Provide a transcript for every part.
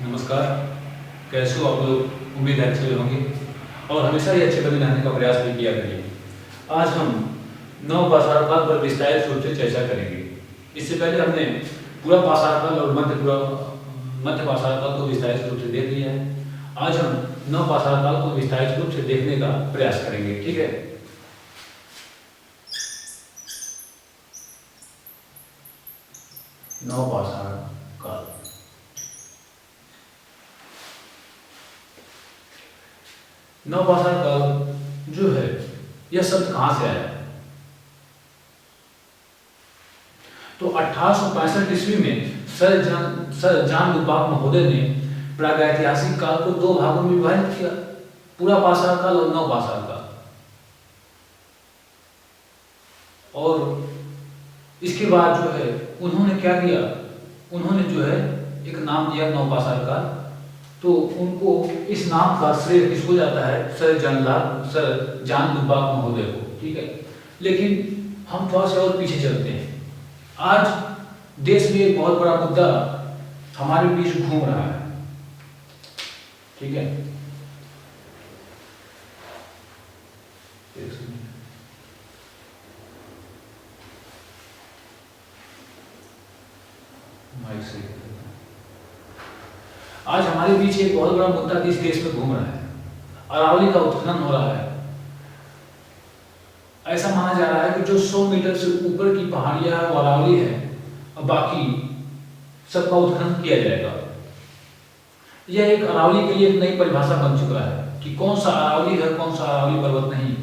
नमस्कार। कैसे हो आप लोग? उम्मीद है अच्छे होंगे और हमेशा ही अच्छे बने रहने का प्रयास भी किया करिए। आज हम नव पाषाणकाल पर विस्तारित रूप से चर्चा करेंगे। इससे पहले हमने पूरा पाषाणकाल और मध्य पाषाणकाल को विस्तारित रूप से देख लिया है। आज हम नव पाषाणकाल को विस्तारित रूप से देखने का प्रयास करेंगे। ठीक है। नव पाषाणकाल नवपाषाण जो है यह शब्द कहाँ से आया? तो 1865 ईस्वी में सर जॉन लुबाक महोदय ने प्रागैतिहासिक काल को दो भागों में विभाजित किया, पूरा पाषाण काल और नवपाषाण काल। और इसके बाद जो है उन्होंने क्या किया, उन्होंने जो है एक नाम दिया नवपाषाण काल। तो उनको इस नाम का श्रेय किसको जाता है? सर जॉन लुबाक महोदय को। ठीक है। लेकिन हम थोड़ा सा और पीछे चलते हैं। आज देश में एक बहुत बड़ा मुद्दा हमारे बीच घूम रहा है। ठीक है। आज हमारे बीच एक बहुत बड़ा मुद्दा इस देश में घूम रहा है। अरावली का उत्खनन हो रहा है। ऐसा माना जा रहा है कि जो 100 मीटर से ऊपर की पहाड़ियां वो अरावली है और बाकी सबका उत्खनन किया जाएगा। यह एक अरावली के लिए एक नई परिभाषा बन चुका है कि कौन सा अरावली है, कौन सा अरावली पर्वत नहीं।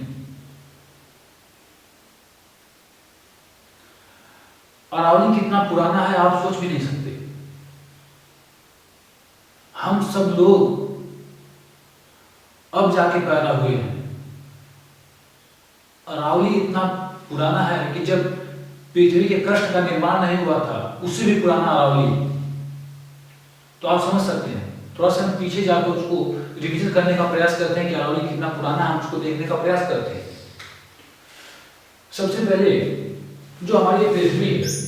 अरावली कितना पुराना है आप सोच भी नहीं सकते। हम सब लोग अब जाके पैदा हुए हैं। अरावली इतना पुराना है कि जब पृथ्वी के क्रस्ट का निर्माण नहीं हुआ था उससे भी पुराना अरावली। तो आप समझ सकते हैं। थोड़ा सा हम पीछे जाकर उसको रिविजन करने का प्रयास करते हैं कि अरावली कितना पुराना है, हम उसको देखने का प्रयास करते हैं। सबसे पहले जो हमारी पृथ्वी है,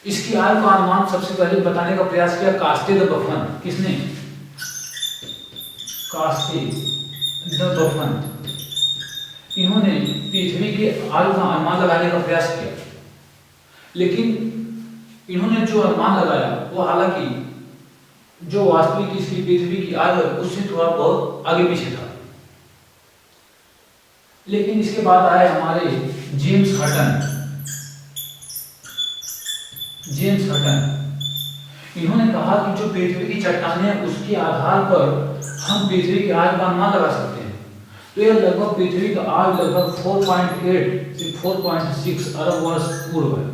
इसकी आयु का अनुमान सबसे पहले बताने का प्रयास किया कास्टे द बफन। किसने? कास्टे द बफन। इन्होंने पृथ्वी की आयु का अनुमान लगाने का प्रयास किया, लेकिन इन्होंने जो अनुमान लगाया वो हालांकि जो वास्तविक इसकी पृथ्वी की आयु है उससे थोड़ा बहुत आगे पीछे था। लेकिन इसके बाद आए हमारे जेम्स हटन। इन्होंने कहा कि जो पृथ्वी की चट्टानें हैं उसके आधार पर हम पृथ्वी की आयु का अनुमान लगा सकते हैं। तो यह लगभग पृथ्वी का आयु लगभग 4.8 से 4.6 अरब वर्ष पूर्व है।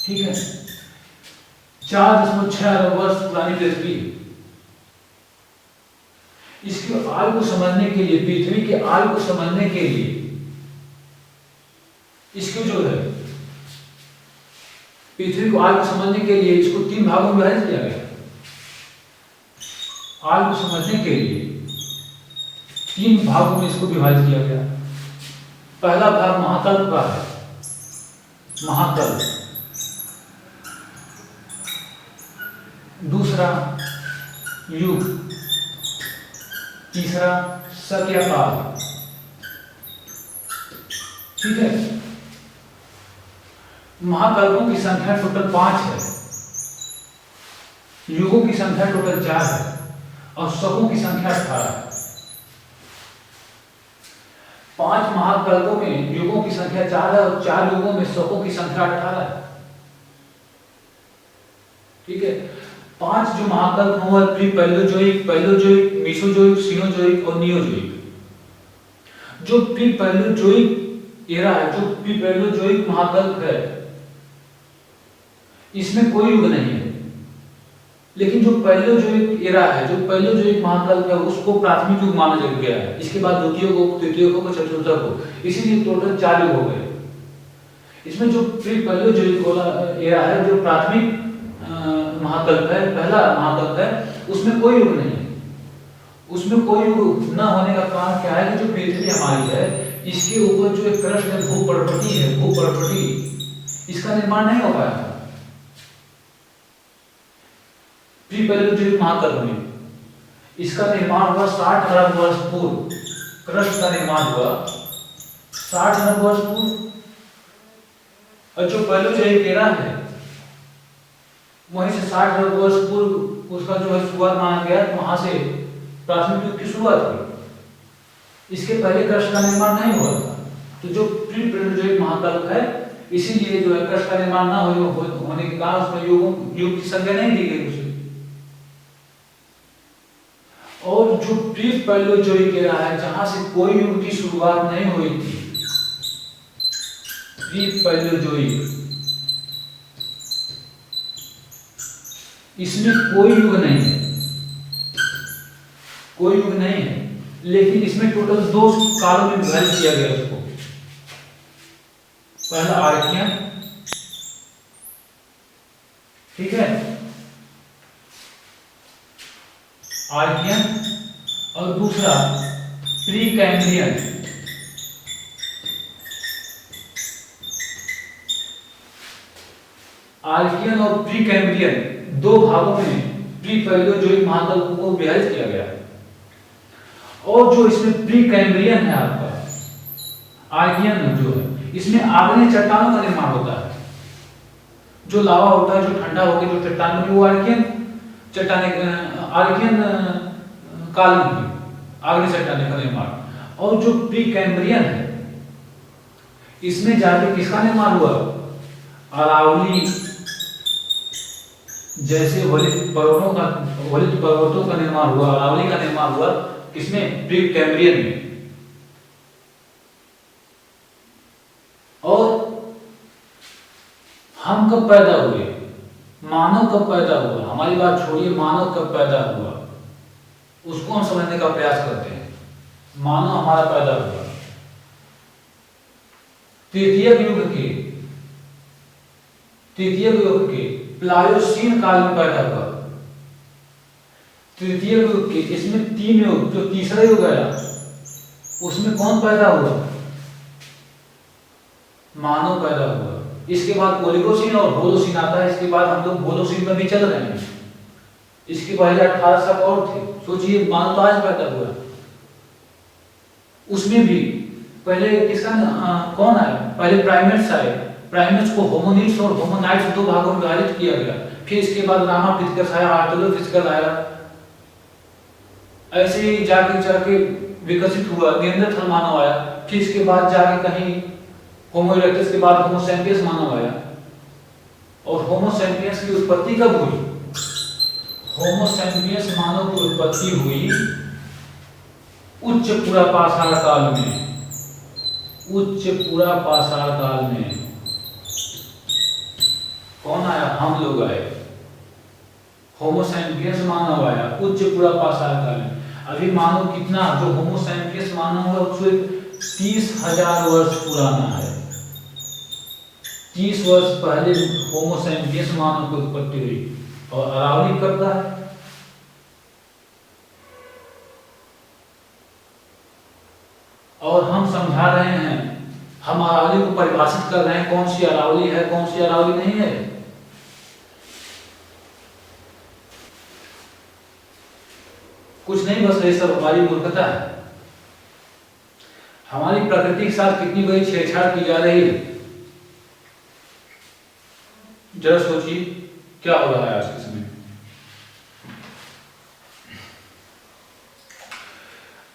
ठीक है। 4.6 अरब वर्ष पुरानी पृथ्वी। इसकी आयु को समझने के लिए, पृथ्वी की आयु को समझने के लिए इसको जो है पृथ्वी को आयु को समझने के लिए इसको 3 भागों में विभाजित किया गया। आयु को समझने के लिए 3 भागों में इसको विभाजित किया गया। पहला भाग महाकल्प का है, महाकल्प। दूसरा युग, तीसरा सत्यकाल। ठीक है। महाकल्पों की संख्या टोटल 5 है, युगों की संख्या टोटल 4 है और शकों की संख्या 18 है। 5 महाकल्पों में युगों की संख्या 4 है और 4 युगों में शकों की संख्या 18 है। ठीक है। 5 जो महाकल्प हुआ, प्री-पैलोजोइक, पैलोजोइक, मेसोजोइक, सीनोजोइक और नियोजोइक। जो प्री-पैलोजोइक एरा है, जो प्री-पैलोजोइक महाकल्प है, इसमें कोई युग नहीं है। लेकिन जो पैलोजोइक एरा है, जो पैलोजोइक महाकल्प है, उसको प्राथमिक युग माना गया है। इसके बाद द्वितीय युग, तृतीय युग, चतुर्थ युग, इसीलिए टोटल 4 युग हो गए। इसमें जो प्री-पैलोजोइक एरा है, जो प्राथमिक महाकल्प है, पहला महाकल्प है, उसमें कोई युग नहीं है। उसमें कोई युग न होने का कारण क्या है कि जो पृथ्वी हमारी है इसके ऊपर जो एक कृष्ण है भूपर्वती है, भूपर्वती, इसका निर्माण नहीं हो पाया था। प्री पैलेयोलिथिक महाकल्प में इसका निर्माण हुआ 60 अरब वर्ष पूर्व। कृष्ण का निर्माण हुआ 60 अरब वर्ष पूर्व। और जो पैलेयोलिथिक एरा है वहीं से 60 अरब वर्ष पूर्व उसका जो है शुरुआत माना गया, वहां से प्राथमिक युग की शुरुआत हुई। इसके पहले कृष्ण का निर्माण नहीं हुआ था। तो जो प्री पैलेयोलिथिक महाकल्प है, इसीलिए जो है कृष्ण का निर्माण न होने के कारण उसमें युग की संज्ञा नहीं दी गई उसे। और जो प्री पैलेयोलिथिक एरा है, जहां से कोई युग की शुरुआत नहीं हुई थी, प्री पैलेयोलिथिक, इसमें कोई युग नहीं है, कोई युग नहीं है, लेकिन इसमें टोटल 2 कालों में विभाजित किया गया उसको। पहला आर्कियन, ठीक है, आर्कियन, और दूसरा प्री कैम्ब्रियन। आर्कियन और प्री कैम्ब्रियन 2 भागों में प्री पैलेयोलिथिक महाकल्प को विभाजित किया गया। और जो इसमें प्री कैम्ब्रियन है आपका, आर्कियन जो है, इसमें आग्नेय चट्टानों का निर्माण होता है। जो लावा होता है, जो ठंडा होकर जो चट्टान बनी, वो आर्कियन चट्टाने, आर्कियन काल में हुई आग्नेय चट्टाने का निर्माण। और जो प्री कैम्ब्रियन है, इसमें जाके किसका निर्माण हुआ? अरावली जैसे वलित पर्वतों का निर्माण हुआ, अरावली का निर्माण हुआ किसमें? प्री कैम्ब्रियन में। और हम कब पैदा हुए? मानव कब पैदा हुआ? हमारी बात छोड़िए, मानव कब पैदा हुआ उसको हम समझने का प्रयास करते हैं। मानव हमारा पैदा हुआ तृतीय युग के प्लायोसीन काल में पैदा हुआ। तृतीय युग के, इसमें 3 युग, जो तीसरा युग आया उसमें कौन पैदा हुआ? मानव पैदा हुआ। इसके बाद ओलिगोसीन और होलोसीन आता है। इसके बाद हम लोग होलोसीन में भी चल रहे हैं। इसके पहले 18 शक और थे। सोचिए, मानव तो आज पैदा हुआ। उसमें भी पहले किसका कौन आया? पहले प्राइमेट्स आए। प्राइमेट्स को होमोनिड्स और होमोनाइड्स 2 भागों में विभाजित किया गया। फिर इसके बाद रामापिथेकस आया, आर्टिलोपिथेकस आया, ऐसे ही जाके विकसित हुआ। निएंडरथल मानव आया। फिर इसके बाद जाके कहीं होमो इरेक्टस के बाद होमो सैपियंस मानव आया। और होमो सैपियंस की उत्पत्ति कब हुई? होमो सैपियंस मानव की उत्पत्ति हुई उच्च पुरापाषाण काल में। उच्च पुरापाषाण काल में कौन आया? हम लोग आए। होमो सैपियंस मानव आया उच्च पुरापाषाण काल में। अभी मानव कितना, जो होमो सैपियंस मानव है उससे 30,000 वर्ष पुराना है। 30 वर्ष पहले होमो सैपियंस मानव की उत्पत्ति हुई। और अरावली कब का है? और हम समझा रहे हैं, हम अरावली को परिभाषित कर रहे हैं, कौन सी अरावली है, कौन सी अरावली नहीं है। कुछ नहीं, बस ये सब हमारी मूर्खता है। हमारी प्रकृति के साथ कितनी बड़ी छेड़छाड़ की जा रही है। जरा सोचिए क्या हो रहा है आज के समय।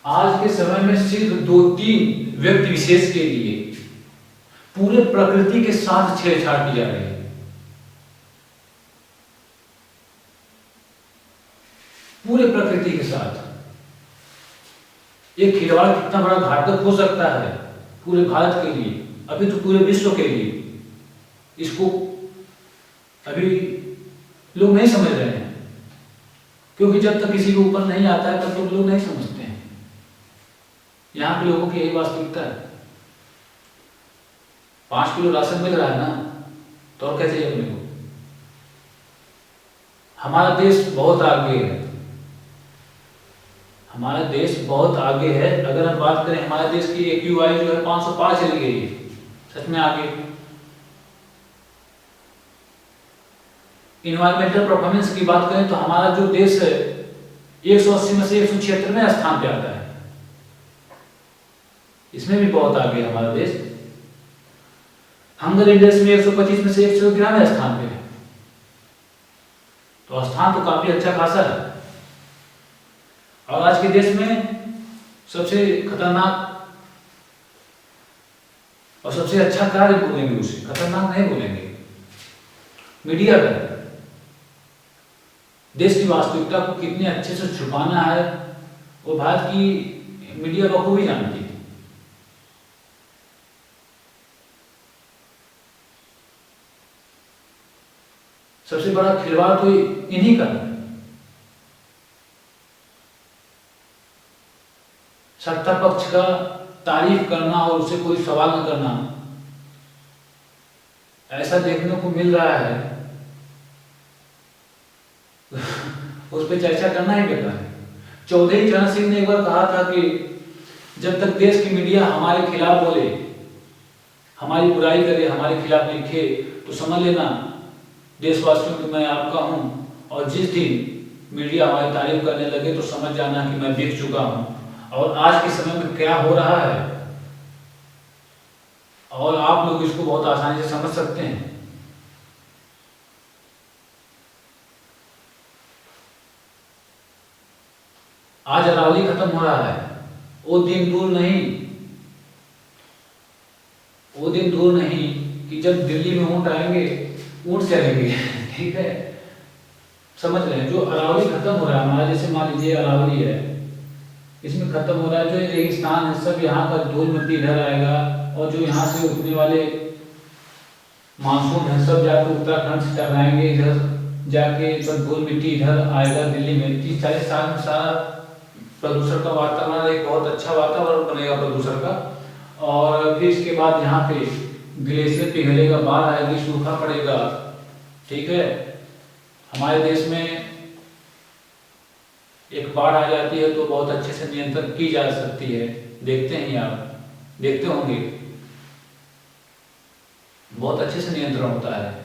आज के समय में सिर्फ 2-3 व्यक्ति विशेष के लिए पूरे प्रकृति के साथ छेड़छाड़ की जा रही है। पूरे प्रकृति के साथ। एक खिलवाड़ कितना बड़ा घातक हो सकता है पूरे भारत के लिए, अभी तो पूरे विश्व के लिए। इसको अभी लोग नहीं समझ रहे हैं, क्योंकि जब तक किसी के ऊपर नहीं आता है तब तक लोग नहीं समझते हैं। यहाँ के लोगों की यही वास्तविकता है। 5 किलो राशन मिल रहा है ना, तो और कैसे अपने को। हमारा देश बहुत आगे है। हमारा देश बहुत आगे है। अगर हम बात करें हमारे देश की AQI जो है 505 चली गई है, सच में आगे। इन्वायरमेंटल परफॉर्मेंस की बात करें तो हमारा जो देश है 180 में से 176वें स्थान पे आता है, इसमें भी बहुत आगे है हमारा देश। हंगर इंडेक्स में 125 में से 111वें स्थान पे है, तो स्थान तो काफी अच्छा खासा है। और आज के देश में सबसे खतरनाक और सबसे अच्छा कार्य बोलेंगे, उसे खतरनाक नहीं बोलेंगे, मीडिया का। देश की वास्तविकता को कितने अच्छे से छुपाना है वो भारत की मीडिया बखूबी जानती है। सबसे बड़ा खिलवाड़ तो इन्हीं का है। सत्ता पक्ष का तारीफ करना और उसे कोई सवाल न करना, ऐसा देखने को मिल रहा है उस पर चर्चा करना ही बेकार है। चौधरी चरण सिंह ने एक बार कहा था कि जब तक देश की मीडिया हमारे खिलाफ बोले, हमारी बुराई करे, हमारे खिलाफ लिखे, तो समझ लेना देशवासियों की मैं आपका हूं, और जिस दिन मीडिया हमारी तारीफ करने लगे तो समझ जाना कि मैं बिक चुका हूं। और आज के समय में क्या हो रहा है, और आप लोग इसको बहुत आसानी से समझ सकते हैं। आज अरावली खत्म हो रहा है, वो दिन दूर नहीं, वो दिन दूर नहीं कि जब दिल्ली में ऊंट आएंगे, ऊंट चलेंगे ठीक है, समझ रहे हैं। जो अरावली खत्म हो रहा है हमारा, जैसे मान लीजिए अरावली है, इसमें खत्म हो रहा है, जो रेगिस्तान है सब यहाँ पर धूल मिट्टी इधर आएगा, और जो यहाँ से उठने वाले मानसून है सब जाके उत्तराखंड से टकराएंगे, इधर जाके सब धूल मिट्टी इधर आएगा दिल्ली में। 30-40 साल में सारा प्रदूषण का वातावरण, एक बहुत अच्छा वातावरण बनेगा प्रदूषण का। और फिर इसके बाद यहाँ पे ग्लेशियर पिघलेगा, बाढ़ आएगी, सूखा पड़ेगा, ठीक है। हमारे देश में एक बाढ़ आ जाती है तो बहुत अच्छे से नियंत्रण की जा सकती है, देखते हैं आप, देखते होंगे, बहुत अच्छे से नियंत्रण होता है।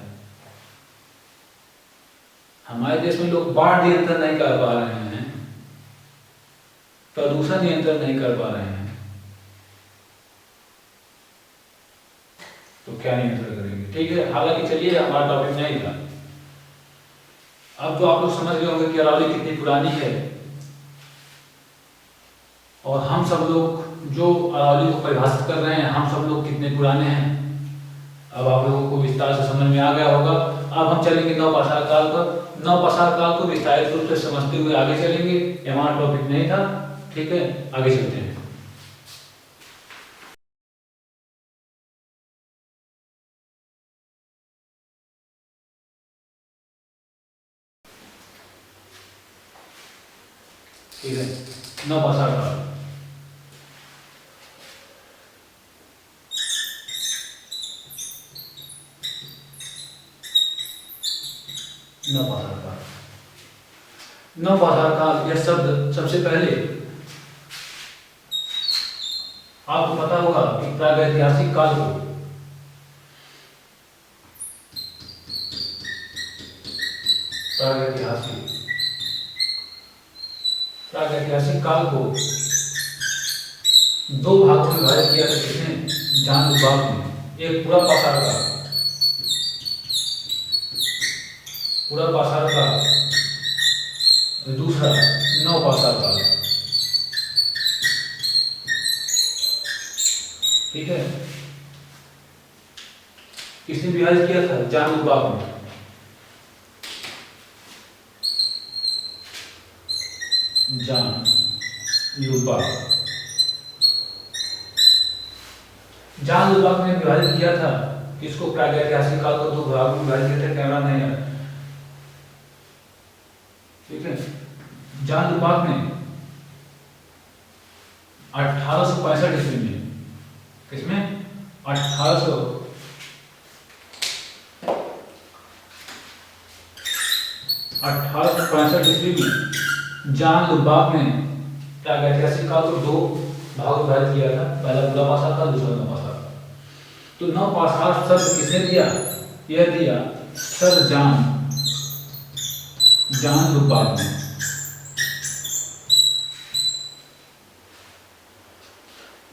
हमारे देश में लोग बाढ़ नियंत्रण नहीं कर पा रहे हैं, प्रदूषण नियंत्रण नहीं कर पा रहे हैं, तो क्या नियंत्रण करेंगे, ठीक है। हालांकि चलिए, हमारा टॉपिक नहीं था। अब तो आप लोग समझ गए होंगे कि अरावली कितनी पुरानी है, और हम सब लोग जो अरावली को परिभाषित कर रहे हैं, हम सब लोग कितने पुराने हैं, अब आप लोगों को विस्तार से समझ में आ गया होगा। अब हम चलेंगे नवपाषाण काल पर। नवपाषाण काल को विस्तारित रूप से समझते हुए आगे चलेंगे, ये हमारा टॉपिक नहीं था, ठीक है। आगे चलते हैं। ठीक है, नवपाषाण काल। नवपाषाण काल, नवपाषाण काल यह शब्द सबसे पहले आपको पता होगा कि प्रागैतिहासिक काल को प्रागैतिहासिक काल को दो भागों में विभाजित किया था किसने, जॉन लुबाक ने। एक पूरा पाषाण काल, पूरा पाषाण काल, दूसरा नवपाषाण काल, ठीक है। किसने विभाजित किया था, जॉन लुबाक ने। जॉन लुबाक, जॉन लुबाक ने विभाजित किया था किसको, प्रागैतिहासिक काल को दो भागों में विभाजित किया था। कैमरा नहीं है, ठीक है। जॉन लुबाक ने 1865 ईस्वी में, किसमें, 1865 ईस्वी में जॉन लुबाक ने प्रागैतिहासिक काल को दो भाग विभाजित किया था, पहला बुरा पाषाण काल, दूसरा नवपाषाण काल। तो नवपाषाण शब्द किसने दिया? यह दिया सर जॉन लुबार्ड ने।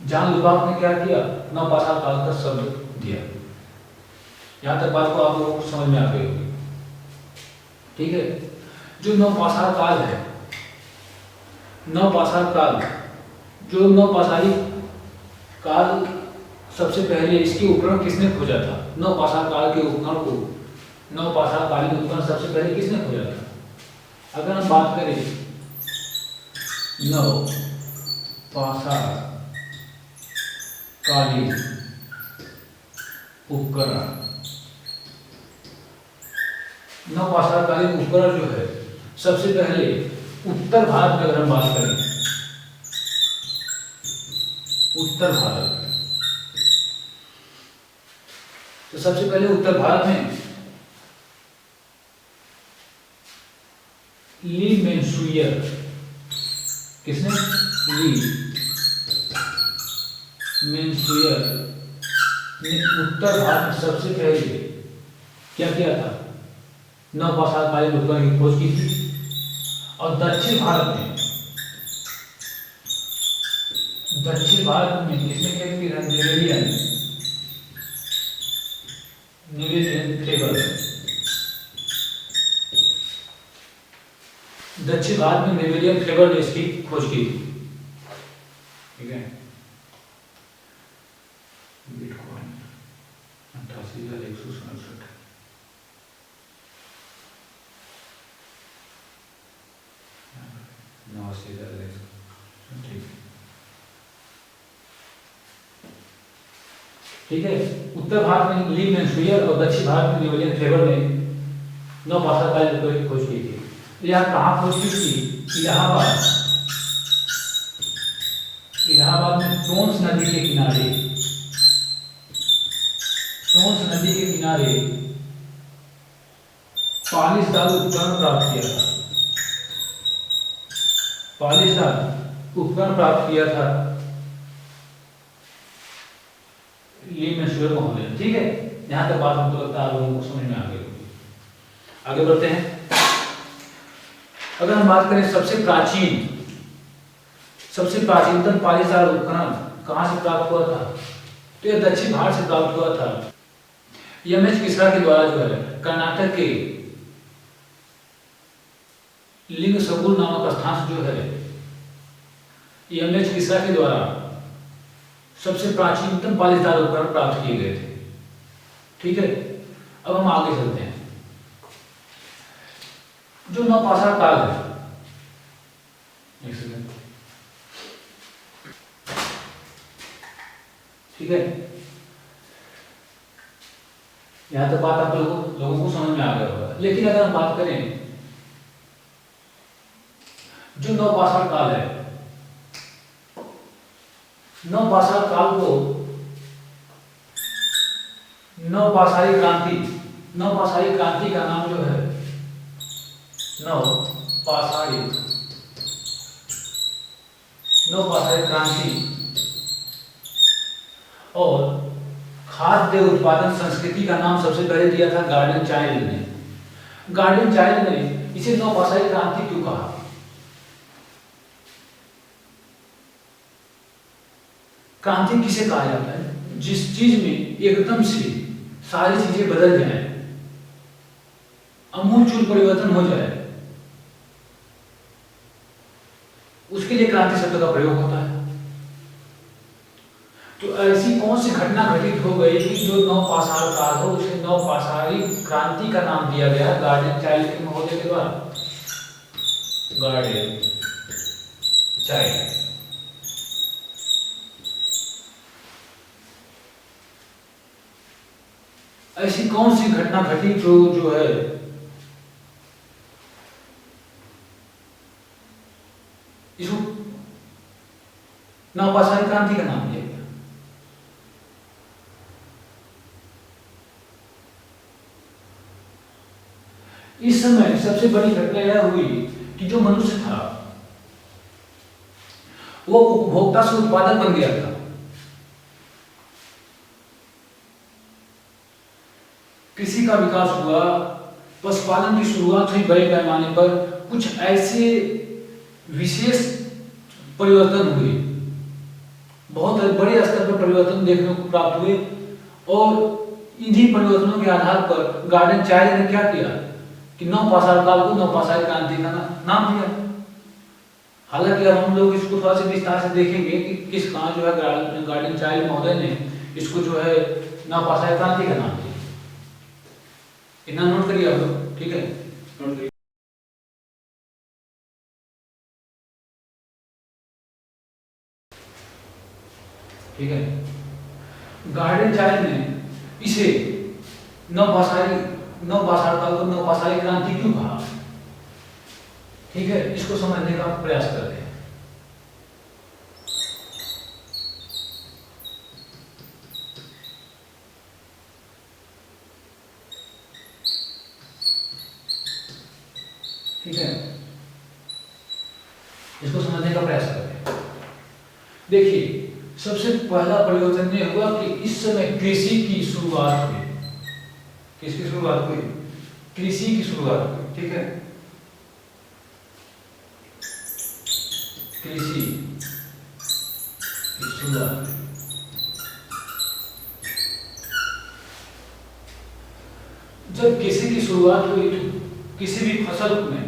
जॉन लुबार्ड ने क्या किया? नवपाषाण काल का शब्द दिया। यहां तक बात को आप लोगों को समझ में आ गई होगी, ठीक है। जो नवपाषाण काल है, नवपाषाण काल, जो नवपाषाणी काल, सबसे पहले इसके उपकरण किसने खोजा था? नवपाषाण काल के उपकरण को, नवपाषाण कालीन उपकरण सबसे पहले किसने खोजा था? अगर हम बात करें नवपाषाण कालीन उपकरण, नवपाषाण कालीन उपकरण जो है, सबसे पहले उत्तर भारत में अगर हम बात करें, उत्तर भारत, तो सबसे पहले उत्तर भारत में ली मेंशुइयर, किसने? ली मेंशुइयर ने उत्तर भारत में सबसे पहले क्या किया था? नवपाषाण कालीन उपकरण की खोज की थी। और दक्षिण भारत में किसने क्या की? नेवेलियन फ्लेवर। दक्षिण भारत में नेवेलियन फ्लेवर ने इसकी खोज की थी, ठीक है। बिटकॉइन 88,167, ठीक है। उत्तर भारत में ली मेंशुइयर और दक्षिण भारत में नेवेलियन फ्लेवर ने नवपाषाण कालीन उपकरण की खोज की थी। यह कहाँ खोज की थी? इलाहाबाद में टोंस नदी के किनारे, टोंस नदी के किनारे पालिशदार उपकरण प्राप्त किया था, पालिशदार उपकरण प्राप्त किया था ली मेंशुइयर महोदय, ठीक है। यहां तक बात हमको लगता है आप लोगों को समझ में आ गई होगी। आगे बढ़ते हैं। अगर हम बात करें सबसे प्राचीनतम पालिशदार उपकरण कहां से प्राप्त हुआ था, तो यह दक्षिण भारत से प्राप्त हुआ था। एम.एच. किसरा के द्वारा जो है कर्नाटक के लिंगसगूर नामक स्थान से जो है एम.एच. किसरा के द्वारा सबसे प्राचीनतम पालिशदार उपकरण प्राप्त किए गए थे, ठीक है। अब हम आगे चलते हैं। जो नवपाषाण काल है, एक सेकंड, ठीक है। यहां तक बात आप लोगों को समझ में आ गया होगा। लेकिन अगर हम बात करें जो नवपाषाण काल है, नवपाषाण काल को नवपाषाणी क्रांति का नाम जो है नवपाषाणी क्रांति और खाद्य उत्पादन संस्कृति का नाम सबसे पहले दिया था गार्डन चाइल्ड ने। गार्डन चाइल्ड ने इसे नवपाषाणी क्रांति क्यों कहा? क्रांति किसे कहा जाता है? जिस चीज में एकदम से सारी चीजें बदल जाएं, आमूलचूल परिवर्तन हो जाए, उसके लिए क्रांति शब्द का प्रयोग होता है। तो ऐसी कौन सी घटना घटित हो गई कि जो नवपाषाण काल हो, उसे नवपाषाणी क्रांति का नाम दिया गया गार्डन चाइल्ड के महोदय के द्वारा। गार्डन चाइल्ड, ऐसी कौन सी घटना घटी जो है इसको नवपाषाणी क्रांति का नाम दिया गया? इस समय सबसे बड़ी घटना यह हुई कि जो मनुष्य था, वो उपभोक्ता से उत्पादक बन गया था। कृषि का विकास हुआ, पशुपालन की शुरुआत हुई बड़े पैमाने पर, कुछ ऐसे विशेष परिवर्तन हुए, बहुत बड़े स्तर पर परिवर्तन देखने को प्राप्त हुए। और इन्हीं परिवर्तनों के आधार पर गार्डन चाइल्ड ने क्या किया कि नवपाषाण काल को नवपाषाण क्रांति का नाम दिया। हालांकि अब हम लोग इसको थोड़ा सा विस्तार से देखेंगे कि किस कहाँ जो है गार्डन चाइल्ड महोदय ने इसको जो है नवपाषाण क्रांति का नाम दिया। इतना नोट करिए आप लोग, ठीक है, नोट करिए। ठीक है, गार्डन चाइल्ड ने इसे नवपाषाण काल को नवपाषाण क्रांति क्यों कहा, ठीक है, इसको समझने का प्रयास करते हैं। ठीक है, इसको समझने का प्रयास करते हैं। देखिए, सबसे पहला परिवर्तन यह हुआ कि इस समय कृषि की शुरुआत हुई। किसकी शुरुआत हुई? कृषि की शुरुआत हुई। ठीक है, कृषि की शुरुआत। जब कृषि की शुरुआत हुई तो किसी भी फसल में,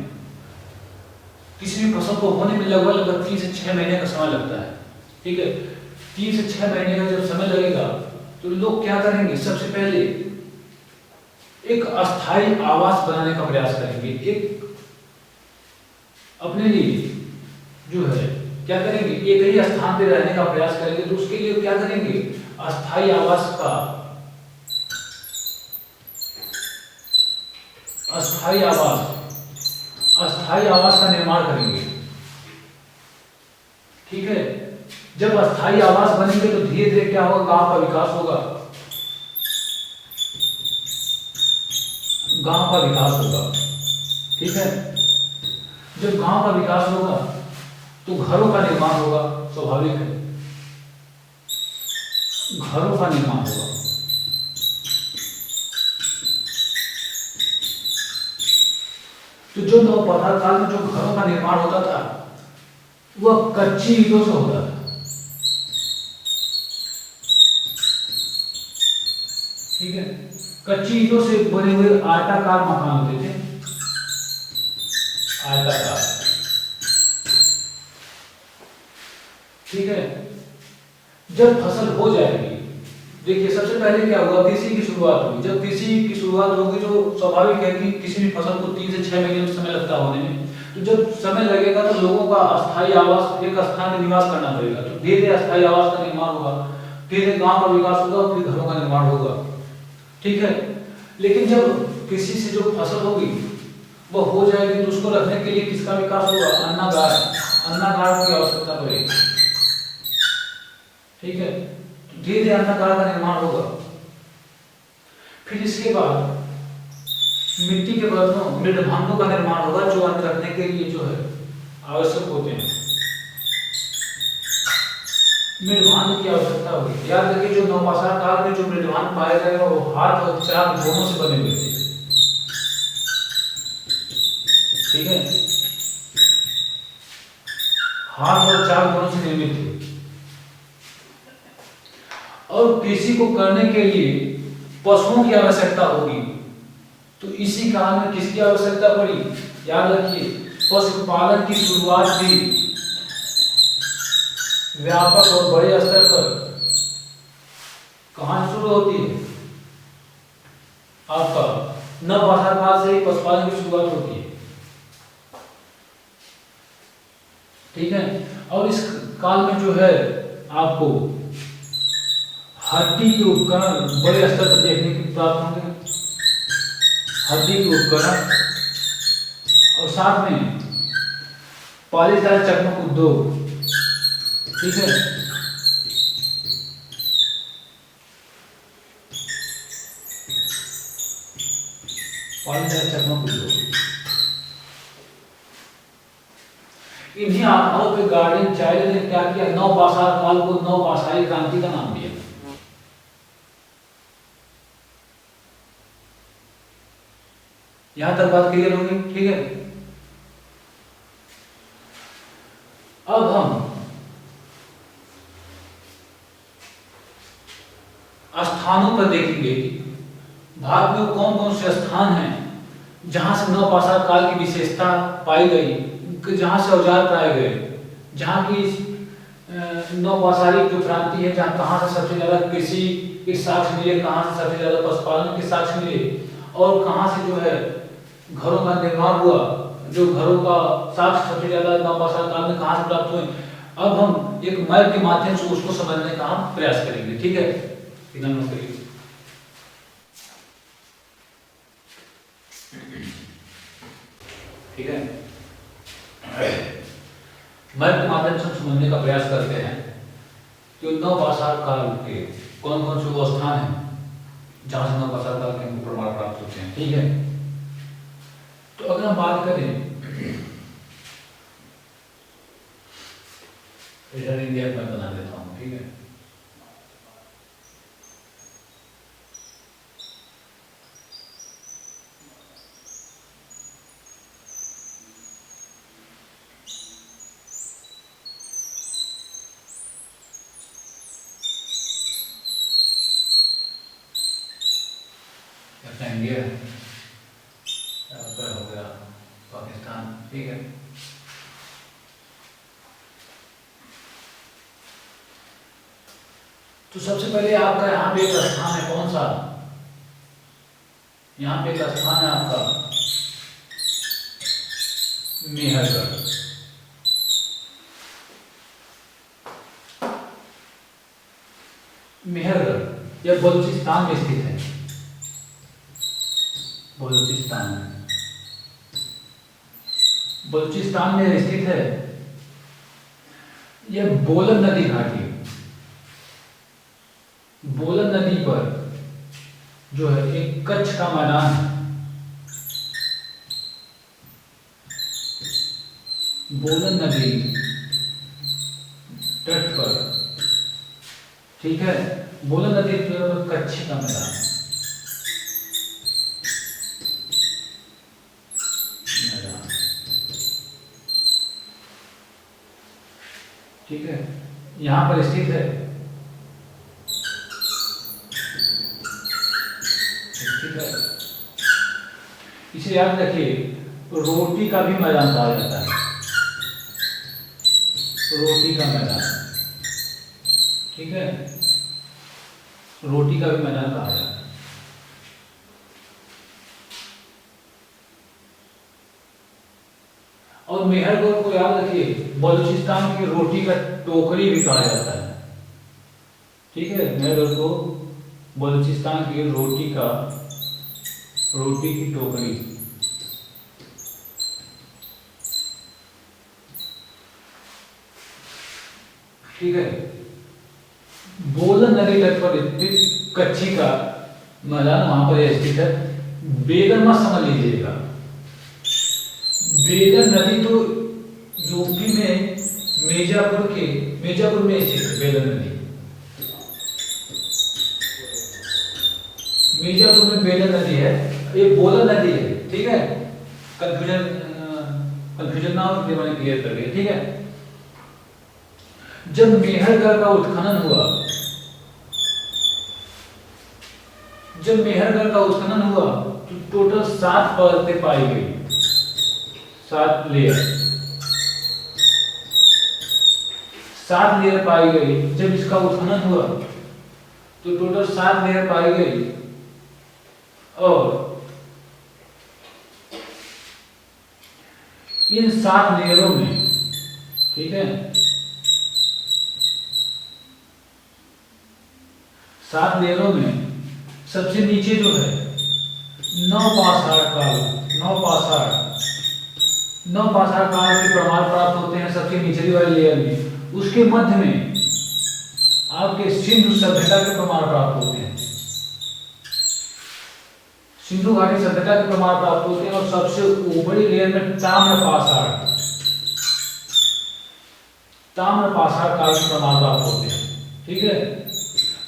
किसी भी फसल को होने में लगभग 3 से 6 महीने का समय लगता है। ठीक है, 3 से 6 महीने का जब समय लगेगा तो लोग क्या करेंगे, सबसे पहले एक अस्थायी आवास बनाने का प्रयास करेंगे। एक अपने लिए जो है क्या करेंगे, एक ही स्थान पे रहने का प्रयास करेंगे। तो उसके लिए क्या करेंगे, अस्थायी आवास का अस्थायी आवास का निर्माण करेंगे। ठीक है, जब अस्थायी आवास बनेंगे तो धीरे धीरे क्या होगा, गांव का विकास होगा। गांव का विकास होगा। ठीक है, जब गांव का विकास होगा तो घरों का निर्माण होगा, स्वाभाविक है, घरों का निर्माण होगा। तो जो नवपाषाण काल में जो घरों का निर्माण होता था वह कच्ची ईंटों से होता था। ठीक है, कच्ची ईंटों से बने हुए आयताकार मकान होते थे, आयताकार। ठीक है, जब फसल हो जाएगी, देखिए सबसे पहले क्या हुआ, कृषि की शुरुआत हुई। जब कृषि की शुरुआत होगी तो स्वाभाविक है कि किसी भी फसल को 3 से 6 महीने समय लगता होने में। तो जब समय लगेगा तो लोगों का अस्थायी आवास, एक स्थान में निवास करना पड़ेगा। तो धीरे धीरे अस्थायी आवास का निर्माण होगा, फिर गांव का विकास होगा, फिर घरों का निर्माण होगा। ठीक है, लेकिन जब कृषि से जो फसल होगी वह हो जाएगी तो उसको रखने के लिए किसका विकास होगा, अन्नागार, अन्नागार की आवश्यकता पड़ेगी। ठीक है, धीरे धीरे अन्नागार का निर्माण होगा। फिर इसके बाद मिट्टी के बर्तनों, मृदभांडों का निर्माण होगा जो अन्न रखने के लिए जो है आवश्यक होते हैं। मृदभांड की आवश्यकता होगी। याद रखिए, जो नवपाषाण काल में जो मृदभांड पाए गए वो हाथ और चाक दोनों से बने हुए थे। ठीक है, हाथ और चाक दोनों से निर्मित थे। और कृषि को करने के लिए पशुओं की आवश्यकता होगी। तो इसी काल में किसकी आवश्यकता पड़ी, याद रखिए, पशुपालन की शुरुआत भी व्यापक और बड़े स्तर पर कहां शुरू होती है, आपका नवपाषाण काल से ही पशुपालन की शुरुआत होती है। ठीक है, और इस काल में जो है आपको हड्डी के उपकरण बड़े स्तर पर देखने को प्राप्त होंगे। हड्डी के उपकरण और साथ में पॉलीटाइल चकमक उद्योग। ठीक है, पॉलीटाइल चकमक उद्योग। इन्हीं आधारों पे गार्डियन चाइल्ड ने क्या किया, नवपाषाण काल को नवपाषाणी क्रांति का नाम दिया। यहां तक बात क्लियर होगी, ठीक है। अब हम स्थानों पर देखेंगे कि भारत में कौन कौन से स्थान हैं जहां से नवपाषाण काल की विशेषता पाई गई, जहां से औजार पाए गए, जहां की नवपाषाणी जो क्रांति है, जहां कहां से सबसे ज्यादा कृषि के साक्ष्य मिले, कहां से सबसे ज्यादा पशुपालन के साक्ष्य मिले, और कहां से जो है घरों का निर्माण हुआ, जो घरों का साक्ष्य सबसे ज्यादा नवपाषाण काल में कहां से प्राप्त हुए। अब हम एक मैप के माध्यम से उसको समझने का हम प्रयास करेंगे, ठीक है। ठीक है, मैप के माध्यम से समझने का प्रयास करते हैं कि नवपाषाण काल के कौन कौन से वो स्थान हैं जहां से नवपाषाण काल के प्रमाण प्राप्त होते हैं, ठीक है। तो अगर हम बात करें इधर इंडिया में बना देता हूं, ठीक है। इंडिया हो गया पाकिस्तान, ठीक है। तो सबसे पहले आपका यहाँ पे एक स्थान है, कौन सा, यहाँ पे एक स्थान है आपका मेहरगढ़। मेहरगढ़ यह बलूचिस्तान में स्थित है, बलूचिस्तान में स्थित है। यह बोलन नदी घाटी, बोलन नदी पर जो है एक कच्छ का मैदान है, बोलन नदी तट पर, ठीक है। बोलन नदी पर कच्छ का मैदान, ठीक है, यहां पर स्थित है, इसे याद रखिए, रोटी का भी मैदान कहा जाता है, रोटी का मैदान, ठीक है, रोटी का भी मैदान कहा जाता है। और मेहरगढ़ को याद रखिए, बलूचिस्तान की रोटी का टोकरी भी कहा जाता है, ठीक है। मेहरगढ़ को बलूचिस्तान की रोटी की टोकरी, ठीक है। बोलन नदी तट पर स्थित कच्छी का मैदान वहां पर स्थित है। बेलन मत समझ लीजिएगा, बेलन नदी तो यूपी में मिर्जापुर में स्थित है। बेलन नदी मिर्जापुर में बेलन नदी है, ये बोलन नदी है, ठीक है। कंफ्यूजन ना हो इसलिए मैंने क्लियर कर दिया, ठीक है। जब मेहरगढ़ का उत्खनन हुआ, तो टोटल 7 परतें पाई गई, 7 लेयर, 7 लेयर पाई गई। जब इसका उत्खनन हुआ तो टोटल 7 लेयर पाई गई, और इन 7 लेयरों में, ठीक है, 7 लेयरों में सबसे नीचे जो है नवपाषाण काल के प्रमाण प्राप्त होते हैं सबसे निचली वाली लेयर में। उसके मध्य में आपके सिंधु सभ्यता के प्रमाण प्राप्त होते हैं, सिंधु घाटी सभ्यता के प्रमाण प्राप्त होते हैं। और सबसे ऊपरी लेयर में ताम्रपाषाण, ताम्र पाषाण काल के प्रमाण प्राप्त होते हैं। ठीक है,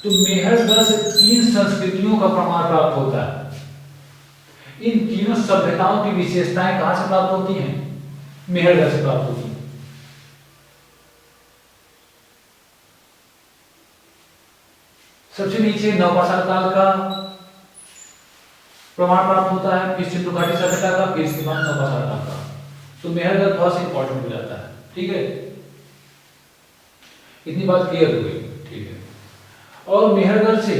तो मेहरगढ़ से 3 संस्कृतियों का प्रमाण प्राप्त होता है। इन तीनों सभ्यताओं की विशेषताएं कहां से प्राप्त होती हैं? मेहरगढ़ से प्राप्त होती हैं। सबसे नीचे नवपाषाण काल का प्रमाण प्राप्त होता है, फिर सिंधु घाटी सभ्यता का, फिर इसके बाद नवपाषाण काल का। तो मेहरगढ़ थोड़ा सा इंपॉर्टेंट हो जाता है। ठीक है, इतनी बात क्लियर हो गई। ठीक है, और मेहरगढ़ से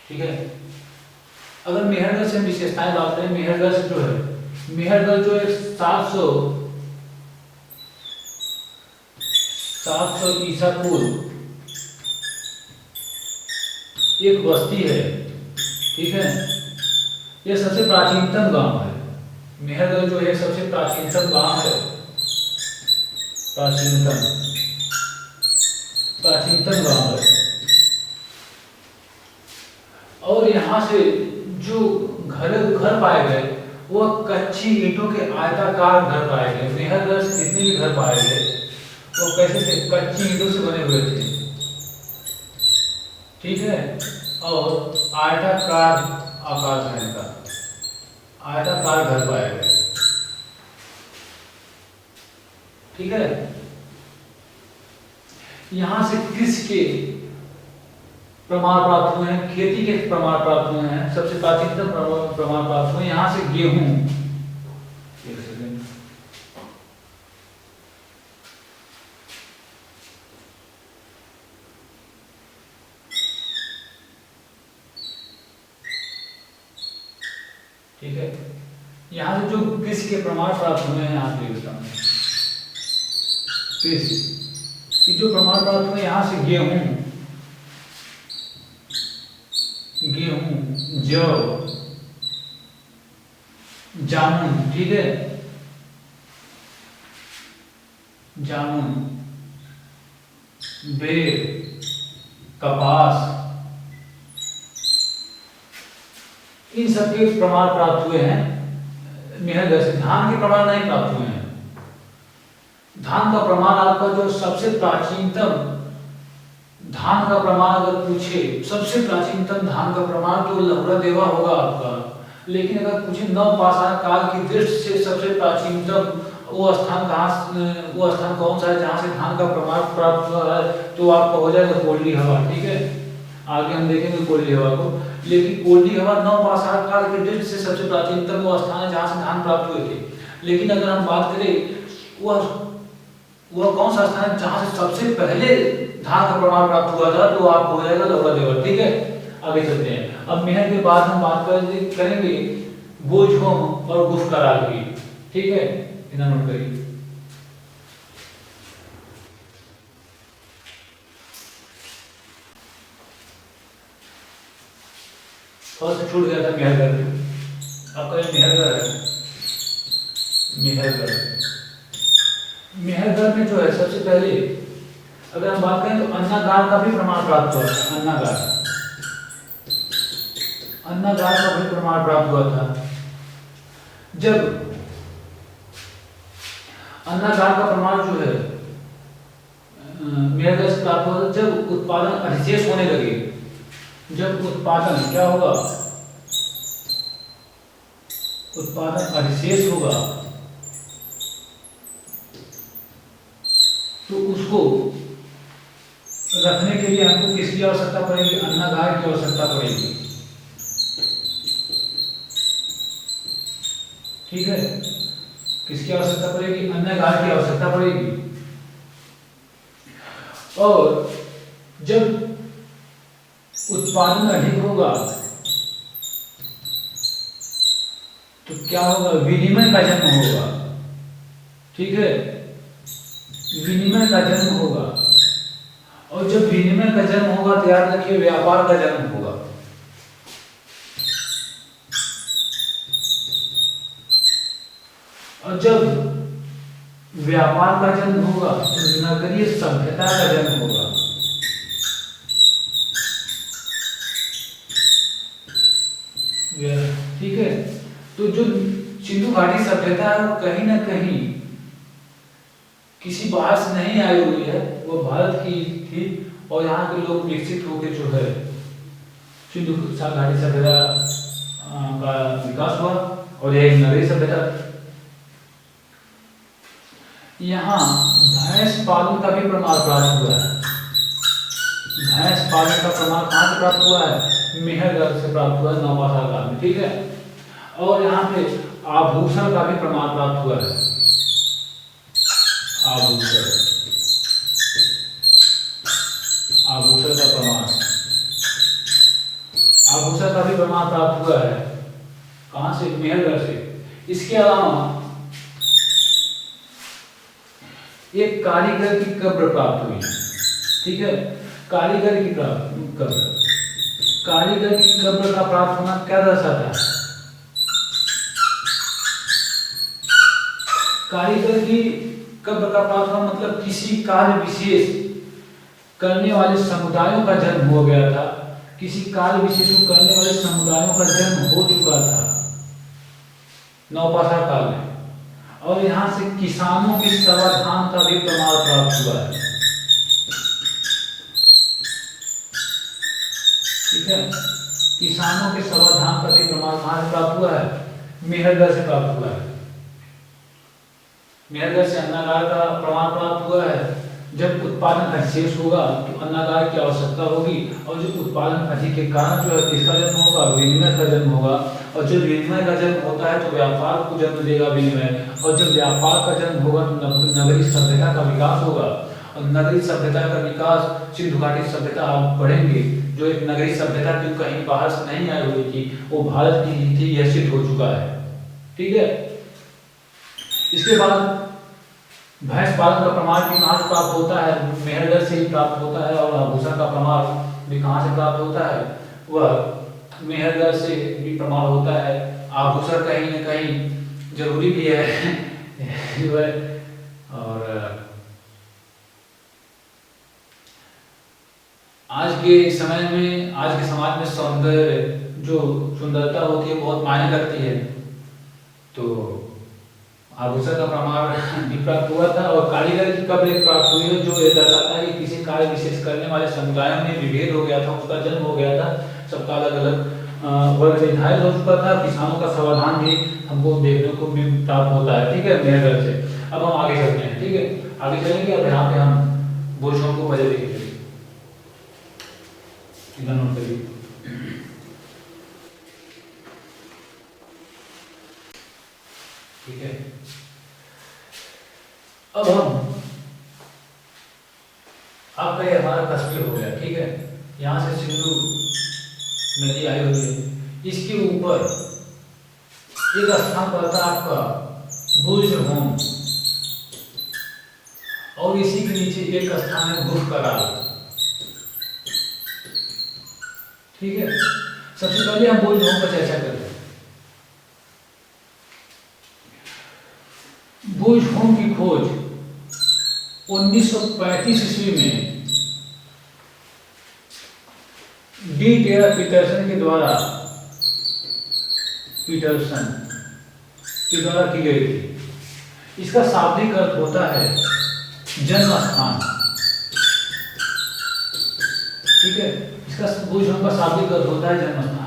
ठीक है, अगर मेहरगढ़ से विशेषताएं बात करें, मेहरगढ़ से जो है, मेहरगढ़ जो एक 700 ईसा पूर्व एक बस्ती है। ठीक है, यह सबसे प्राचीनतम गांव है। मेहरगढ़ जो है सबसे प्राचीनतम गांव है, प्राचीनतम गांव है। और यहाँ से जो घर पाए गए वह कच्ची ईंटों के आयताकार घर पाए गए। मेहरगढ़ से जितने भी घर पाए गए वो कैसे थे? कच्ची ईंटों से बने हुए थे। ठीक है, और आयताकार आकार था इनका, आयताकार घर पाए गए। ठीक है, यहां से कृषि के प्रमाण प्राप्त हुए हैं, खेती के प्रमाण प्राप्त हुए हैं, सबसे प्राचीनतम प्रमाण प्राप्त हुए। यहां से गेहूं, एक सेकंड, ठीक है, यहां से जो कृषि के प्रमाण प्राप्त हुए हैं, यहां से देता हूं कृषि की जो प्रमाण प्राप्त हुए, यहां से गेहूं, जौ, जामुन, ठीक है, जामुन, बेर, कपास, इन सब के प्रमाण प्राप्त हुए हैं मेहरगढ़ से। धान के प्रमाण नहीं प्राप्त हुए हैं। धान का प्रमाण आपका जो सबसे प्राचीनतम धान का प्रमाण अगर पूछे, सबसे प्राचीनतम धान का प्रमाण तो लहुरा देवा होगा आपका। लेकिन अगर पूछे नवपाषाण काल की दृष्टि से सबसे प्राचीनतम वो स्थान कौन सा है जहां से धान का प्रमाण प्राप्त हुआ है, तो आपका हो जाएगा कोल्डी हवा। ठीक है, आगे हम देखेंगे कोल्डी हवा को। लेकिन कोल्डी हवा नवपाषाण काल की दृष्टि से सबसे प्राचीनतम वो स्थान है जहां से धान प्राप्त हुए थे। लेकिन अगर हम बात करें वह कौन सा स्थान है जहां से सबसे पहले धान का प्रमाण प्राप्त हुआ था, तो आपको हो जाएगा लहुरा देवा। ठीक है, आगे चलते हैं। अब मेहर के बाद हम बात करेंगे बोझोम और गुफकराल की। ठीक है, इतना नोट करिए। फर्स्ट छूट गया था मेहरगढ़, आपका ये मेहरगढ़ है। मेहरगढ़ में जो है सबसे पहले अगर हम बात करें तो अन्नागार का भी प्रमाण प्राप्त हुआ था। अन्नागार का भी प्रमाण प्राप्त हुआ था। जब अन्नागार का प्रमाण जो है मेहरगढ़ से प्राप्त हुआ, जब उत्पादन अधिशेष होने लगे, जब उत्पादन क्या होगा, उत्पादन अधिशेष होगा, तो उसको रखने के लिए हमको किसकी आवश्यकता पड़ेगी? अन्नागार की आवश्यकता पड़ेगी। ठीक है, किसकी आवश्यकता पड़ेगी? अन्नागार की आवश्यकता पड़ेगी। और जब उत्पादन अधिक होगा तो क्या होगा? विनिमय का जन्म होगा। ठीक है, विनिमय का जन्म होगा। और जब विनिमय का जन्म होगा तो याद रखिए व्यापार का जन्म होगा। और जब व्यापार का जन्म होगा तो नगरीय सभ्यता का जन्म होगा। ठीक है। तो जो सिंधु घाटी सभ्यता है वो कहीं ना कहीं किसी बाहर से नहीं आई हुई है, वो भारत की थी। और यहाँ के लोग विकसित होकर जो है सिंधु घाटी सभ्यता का विकास हुआ और यह एक नगरीय सभ्यता। यहाँ भैंस पालन का भी प्रमाण प्राप्त हुआ है। भैंस पालन का प्रमाण कहाँ से प्राप्त हुआ है? मेहरगढ़ से प्राप्त हुआ है, नौपाषाण काल में, ठीक है। और यहाँ पे आभूषण का भी प्रमाण प्राप्त हुआ है। आभूषण, आभूषण का प्रमाण, आभूषण का भी प्रमाण प्राप्त हुआ है। कहाँ से? मेहरगढ़ से। इसके अलावा एक कारीगर की कब्र प्राप्त हुई, ठीक है। कारीगर की कब्र, कारीगर की कब्र का प्राप्त होना क्या दर्शाता है? कारीगर की कब्र का प्राप्त होना मतलब किसी कार्य विशेष करने वाले समुदायों का जन्म हो गया था, किसी कार्य विशेष को करने वाले समुदायों का जन्म हो चुका था नौपाषाण काल में। और यहाँ से किसानों के समाधान का भी प्रमाण प्राप्त हुआ है, ठीक है। किसानों के समाधान का भी प्रमाण कहाँ से प्राप्त हुआ है? मेहरगढ़ से प्राप्त हुआ है। मेहरगढ़ से अन्नागार का प्रमाण प्राप्त हुआ है। जब उत्पादन अधिशेष होगा तो अन्नागार की आवश्यकता होगी, और जो उत्पादन अधिक के कारण जो है किसका जन्म होगा? विनिमय का जन्म होगा। और जब विनिमय का जन्म होता है तो व्यापार को जन्म देगा विनिमय, और जब व्यापार का जन्म होगा तो नगरीय सभ्यता का विकास होगा। और नगरीय सभ्यता का विकास, सिंधु घाटी सभ्यता आप पढ़ेंगे, जो एक नगरीय सभ्यता थी कहीं बाहर से नहीं आई हुई थी, वो भारत की ही थी, यह सिद्ध हो चुका है, ठीक है। इसके बाद भैंस पालन का प्रमाण भी कहाँ से प्राप्त होता है? मेहरगढ़ से ही प्राप्त होता है। और आभूषण का प्रमाण भी कहाँ से प्राप्त होता है? वह मेहरगढ़ से भी प्रमाण होता है। आभूषण कहीं ना कहीं जरूरी भी है और आज के समय में, आज के समाज में सौंदर्य, जो सुंदरता होती है बहुत मायने रखती है। तो आभूषण का प्रमाण भी प्राप्त हुआ था। और कारीगर की कब्र एक प्राप्त हुई है, जो ये दर्शाता है कि किसी कार्य विशेष करने वाले समुदायों में विभेद हो गया था, उसका जन्म हो गया था, सबका अलग अलग वर्ग निर्धारित हो चुका था। किसानों का समाधान भी हमको देखने को भी प्राप्त होता है, ठीक है, मेहरगढ़ से। अब हम आगे चलते हैं, ठीक है, आगे चलेंगे। अब यहाँ पे हम बोझों को वजह देखेंगे, नोट करिए। ठीक है, अब हम आपका ये हमारा कश्मीर हो गया, ठीक है। यहाँ से सिंधु नदी आई हुई है। इसके ऊपर एक स्थान पड़ता है आपका बुर्ज होम, और इसी के नीचे एक स्थान है गुफ कराल, ठीक है। सबसे पहले हम बुर्ज होम पर चर्चा करें। बुर्ज होम की खोज 1935 ईस्वी में डी टेरा पीटरसन के द्वारा की गई थी। इसका शाब्दिक अर्थ होता है जन्म स्थान, ठीक है। इसका बुर्ज होम का शाब्दिक अर्थ होता है जन्म स्थान।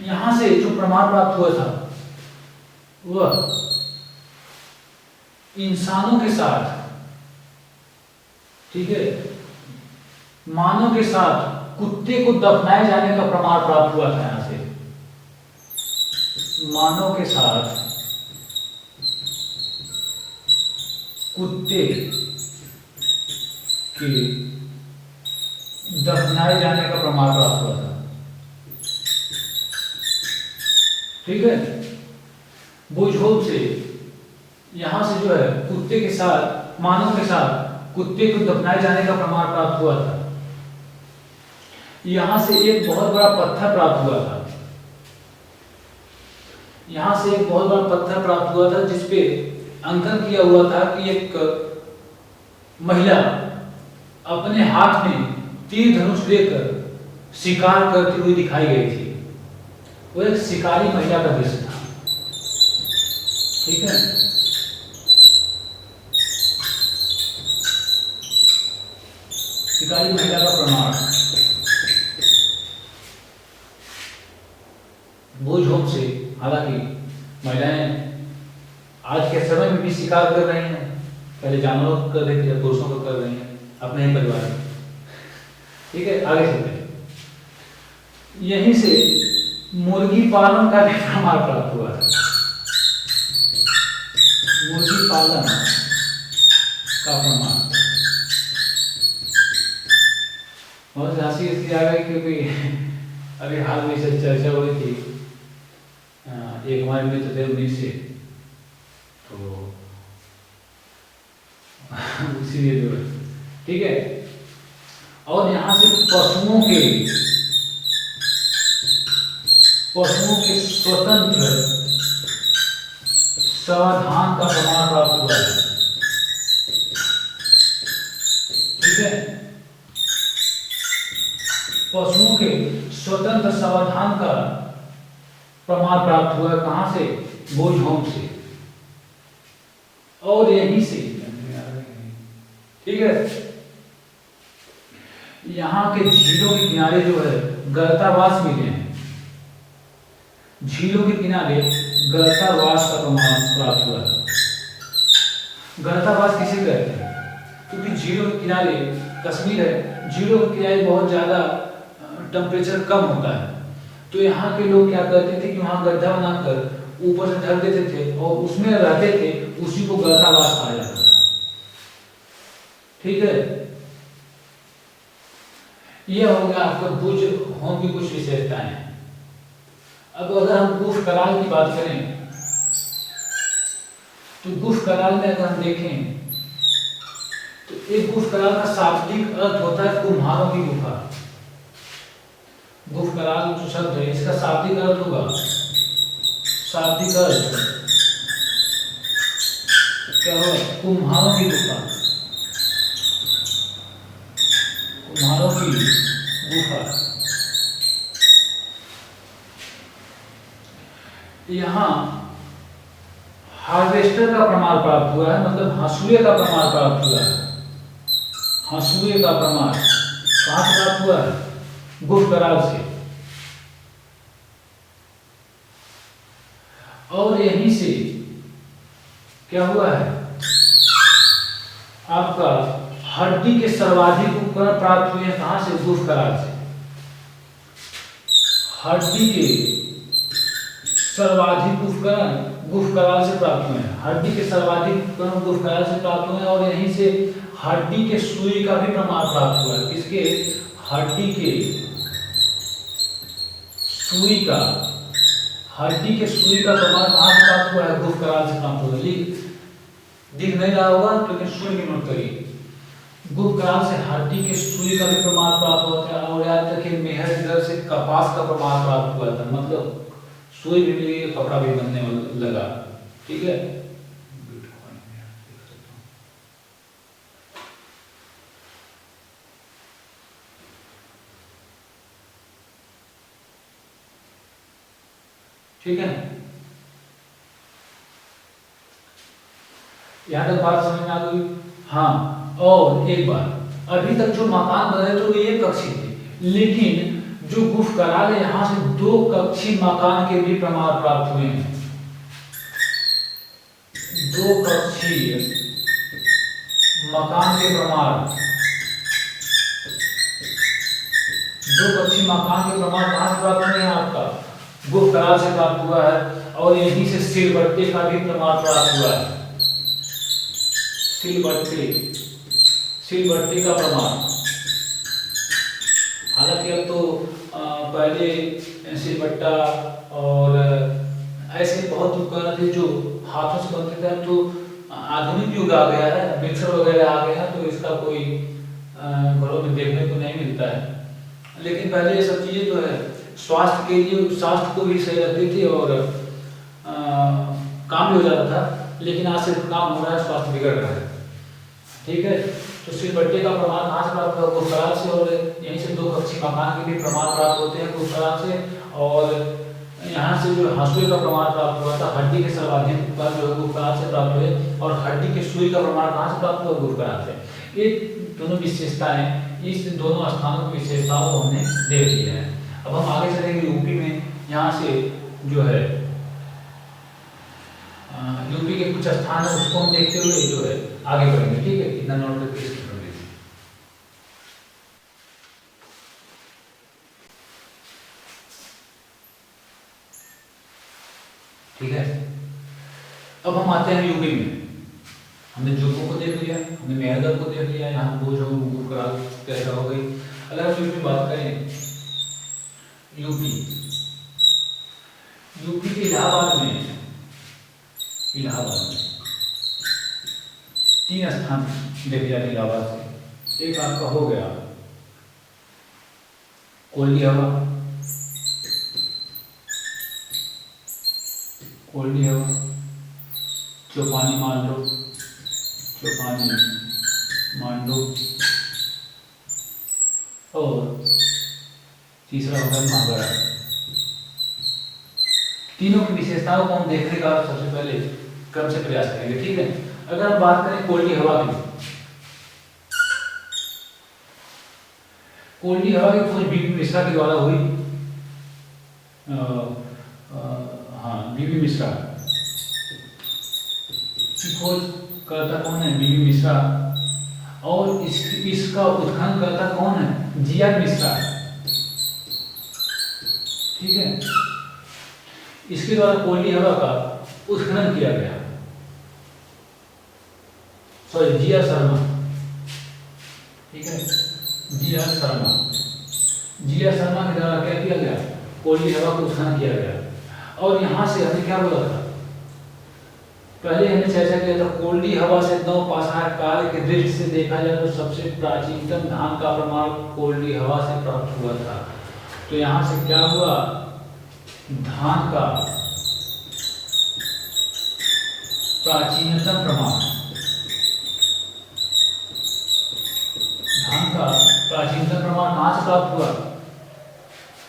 यहां से जो प्रमाण प्राप्त हुआ था वह इंसानों के साथ, ठीक है, मानव के साथ कुत्ते को दफनाए जाने का प्रमाण प्राप्त हुआ था। यहां से मानव के साथ कुत्ते के दफनाए जाने का प्रमाण प्राप्त हुआ था, ठीक है। बुर्ज होम से यहां से जो है कुत्ते के साथ, मानव के साथ कुत्ते को दफनाए जाने का प्रमाण प्राप्त हुआ था। यहां से एक बहुत बड़ा पत्थर प्राप्त हुआ था। यहां से एक बहुत बड़ा पत्थर प्राप्त हुआ था जिसपे अंकन किया हुआ था कि एक महिला अपने हाथ में तीर धनुष लेकर शिकार करती हुई दिखाई गई थी। वो एक शिकारी महिला का दृश्य था। ठीक है, शिकारी महिला का प्रमाण बूझ-होम से। हालांकि महिलाएं आज के समय में भी शिकार कर रही हैं, पहले जानवरों को कर रही थी, पुरुषों को कर रही हैं अपने ही परिवार में। ठीक है, आगे चलते हैं। यहीं से मुर्गी पालन का भी प्रमाण प्राप्त हुआ है। मुर्गी पालन का प्रमाण बहुत हंसी इसलिए आ गई क्योंकि अभी हाल में से चर्चा हो रही थी, एक हमारे मित्र थे उन्हीं से, तो इसीलिए जो है। ठीक है, और यहाँ से पशुओं के स्वतंत्र समाधान का प्रमाण प्राप्त हुआ है। ठीक है, पशुओं के स्वतंत्र समाधान का प्रमाण प्राप्त हुआ है। कहां से? बूझ-होम से। और यहीं से, ठीक है, यहाँ के झीलों के किनारे जो है गर्तावास मिले हैं। झीलों के किनारे गर्तावास का प्रमाण प्राप्त हुआ है। गर्तावास किसे कहते हैं? क्योंकि झीलों के किनारे, कश्मीर है, झीलों के किनारे बहुत ज्यादा टेम्परेचर कम होता है, तो यहाँ के लोग क्या करते थे कि वहाँ गड्ढा बनाकर ऊपर से ढक देते थे और उसमें रहते थे, उसी को गर्तावास कहा जाता था। ठीक है, यह हो गया आपका बूझ-होम की कुछ विशेषताएं। अब अगर हम गुफ कराल की बात करें तो गुफ कराल में अगर हम देखें तो एक गुफ कराल का शाब्दिक अर्थ होता है कुम्हारों की गुफा। गुफ कराल जो शब्द है इसका शाब्दिक अर्थ होगा, शाब्दिक अर्थ क्या होगा? कुम्हारों की गुफा, कुम्हारों की गुफा। यहाँ हार्वेस्टर का प्रमाण प्राप्त हुआ है, मतलब हंसुए का प्रमाण प्राप्त हुआ है। हंसुए का प्रमाण कहां से प्राप्त हुआ है? गुफ कराल से। और यहीं से क्या हुआ है? आपका हड्डी के सर्वाधिक उपकरण प्राप्त हुए हैं। कहां से? गुफ कराल से। हड्डी के सर्वाधिक उपकरण गुफ कराल से प्राप्त हुए हैं। हड्डी के सर्वाधिक उपकरण गुफ कराल से प्राप्त हुए हैं। और यहीं से हड्डी के सुई का भी प्रमाण प्राप्त हुआ है। किसके? हड्डी के सुई का, हड्डी के सुई का प्रमाण कहां से प्राप्त हुआ है? गुफ कराल से प्राप्त हुआ है। दिख नहीं रहा होगा लेकिन सुई की नोट करिए। गुफ कराल से हड्डी के सुई का भी प्रमाण प्राप्त होता है। और याद रखिए मेहर से कपास का प्रमाण प्राप्त हुआ था, मतलब सुई भी मिली, कपड़ा भी बनने लगा। ठीक है, ठीक है, यहाँ तक बात समझ में आ गई। हाँ, और एक बात, अभी तक जो मकान बने तो ये कक्षी थे, लेकिन जो गुफ कराल है यहाँ से 2 कक्षी मकान के भी प्रमाण प्राप्त हुए हैं। 2 कक्षी मकान के प्रमाण, 2 कक्षी मकान के प्रमाण कहां से प्राप्त हुए हैं? आपका गुफ कराल से प्राप्त हुआ है। और यहीं से सिलबट्टे का भी प्रमाण प्राप्त हुआ है। सिलबट्टे का प्रमाण, हालांकि अब तो पहले सिलबट्टा और ऐसे बहुत उपकरण थे जो हाथों से बनते थे। अब तो आधुनिक युग आ गया है, मिक्सर वगैरह आ गया है, तो इसका कोई घरों में देखने को नहीं मिलता है। लेकिन पहले ये सब चीजें जो है स्वास्थ्य के लिए, स्वास्थ्य को भी सही रखती थी और काम भी हो जाता था। लेकिन आज सिर्फ काम हो रहा है, स्वास्थ्य बिगड़ रहा है। ठीक है, तो सिलबट्टे का प्रमाण कहां से प्राप्त हुआ? गुफ कराल से। और मकान के भी प्रमाण प्राप्त होते हैं गुरुकाल से। और यहाँ से जो हंसुए का प्रमाण प्राप्त हुआ था, हड्डी के सर्वाधिक का जो है गुरुकाल से प्राप्त हुए, और हड्डी के सुई का प्रमाण कहाँ से प्राप्त हुआ? गुरुकाल से। ये दोनों विशेषताएं, इस दोनों स्थानों की विशेषताओं को हमने देख लिया है। अब हम आगे चलेंगे यूपी में। यहाँ से जो है यूपी के कुछ स्थान है, उसको हम देखते हुए जो है आगे बढ़ेंगे। ठीक है, इतना नोट करके इसको कर लीजिए। ठीक है, अब हम आते हैं यूपी में। हमने जुगनू को देख लिया, हमने मेहरगढ़ को देख लिया, यहाँ बोझ हो गुरुकाल कैसा हो गई। अगर हम यूपी बात करें, यूपी के इलाहाबाद में 3 स्थान देखे जाते हैं इलाहाबाद से। एक आपका हो गया कोयली हवा, चौपानी मांडू, और तीसरा होगा महागढ़। तीनों की विशेषताओं को हम देखने का सबसे पहले क्रम से प्रयास करेंगे। ठीक है, अगर हम बात करें कोयली हवा की, खोज बीबी मिश्रा के द्वारा हुई। हाँ, बीबी मिश्रा की खोज करता कौन है? बीबी मिश्रा। और इसका उत्खनन करता कौन है? जीआर मिश्रा। ठीक है, इसके द्वारा कोयली हवा का उत्खनन किया गया। सॉरी, जीआर शर्मा। ठीक है, जीआर शर्मा के द्वारा क्या किया गया? कोयली हवा का उत्खनन किया गया। और यहाँ से हमने क्या बोला था? पहले हमने चर्चा किया था, कोयली हवा से नवपाषाण काल के दृष्टि से देखा जाए तो सबसे प्राचीनतम धान का प्रमाण कोयली हवा से प्राप्त हुआ था। तो यहाँ से क्या हुआ? धान का प्राचीनतम प्रमाण, कहाँ से प्राप्त हुआ?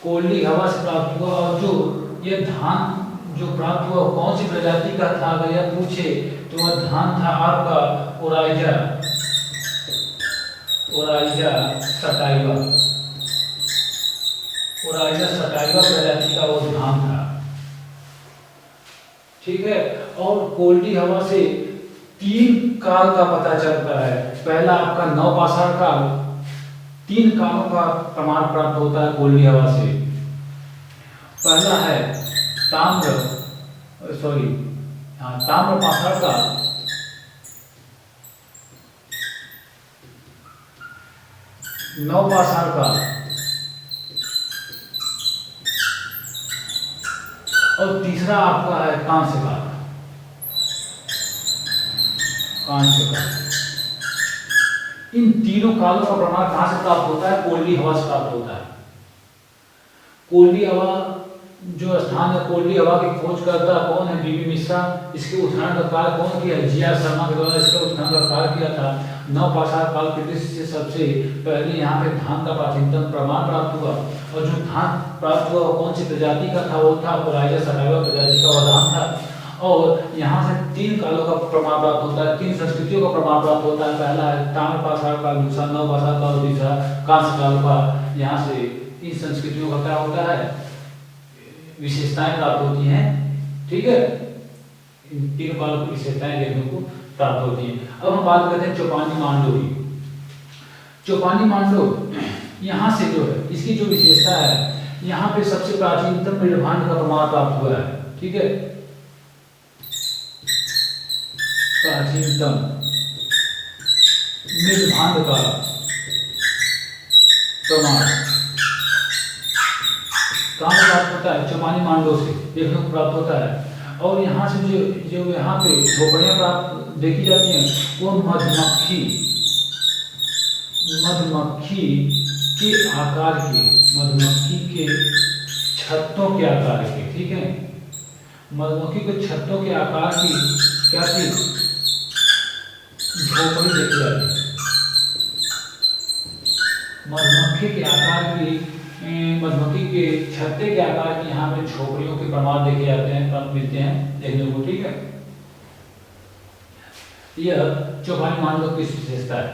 कोयली हवा से प्राप्त हुआ। और जो ये धान जो प्राप्त हुआ कौन सी प्रजाति का था? अगर यह पूछे तो वह धान था आपका ओराइजा सटाइवा प्रजाति का वो धान था। ठीक है, और कोयली हवा से 3 काल का पता चलता है। पहला आपका नवपाषाण काल, 3 कालों का प्रमाण प्राप्त होता है कोयली हवा से। पहला है ताम्रपाषाण काल, नवपाषाण काल, और तीसरा आपका है कांस्य काल। इन तीनों कालों का प्रमाण कहां से प्राप्त होता है? कोयली हवा से प्राप्त होता है। कोयली हवा जो स्थान है, कोयली हवा की खोज करता कौन है? बीबी मिश्रा। इसके उत्खनन का कार्य कौन किया? जीआर शर्मा के द्वारा इसका उत्खनन का कार्य किया था। नवपाषाण काल की दृष्टि से सबसे पहले यहाँ पे धान का प्राचीनतम प्रमाण प्राप्त हुआ। और जो धान प्राप्त हुआ कौन सी प्रजाति का था? वो था ओराइजा सटाइवा प्रजाति का वह धान था। और यहाँ से 3 कालों का प्रमाण प्राप्त होता है, 3 संस्कृतियों का प्रमाण प्राप्त होता है। पहला है ताम्रपाषाण काल, दूसरा नवपाषाण काल, और तीसरा कांस्य काल का। यहाँ से इन संस्कृतियों का क्या होता है? विशेषताएं प्राप्त होती हैं। ठीक है, इन 3 कालों की विशेषताएं देखने को प्राप्त होती हैं। अब हम बात करते हैं चौपानी मांडो की। चौपानी मांडो यहाँ से जो है, इसकी जो विशेषता है, यहाँ पे सबसे प्राचीनतम मेढ़भांड का प्रमाण प्राप्त हुआ है। ठीक है, प्राचीनतम मेढ़भांड का प्रमाण कहाँ से प्राप्त होता है? चौपानी मांडो से देखने को प्राप्त होता है। और यहाँ से जो यहाँ पे झोपड़ियाँ प्राप्त देखी जाती हैं, वो मधुमक्खी के आकार के, मधुमक्खी के छत्तों के आकार के। ठीक है, मधुमक्खी के छत्तों के आकार की क्या थी? झोपड़ी देखी जाती है। मधुमक्खी के आकार की मधुमक्खी के छत्ते के आकार की यहाँ पे झोपड़ियों के प्रमाण देखे जाते हैं, प्राप्त मिलते हैं देखने को। ठीक है, यह चौपानी मानव की विशेषता है।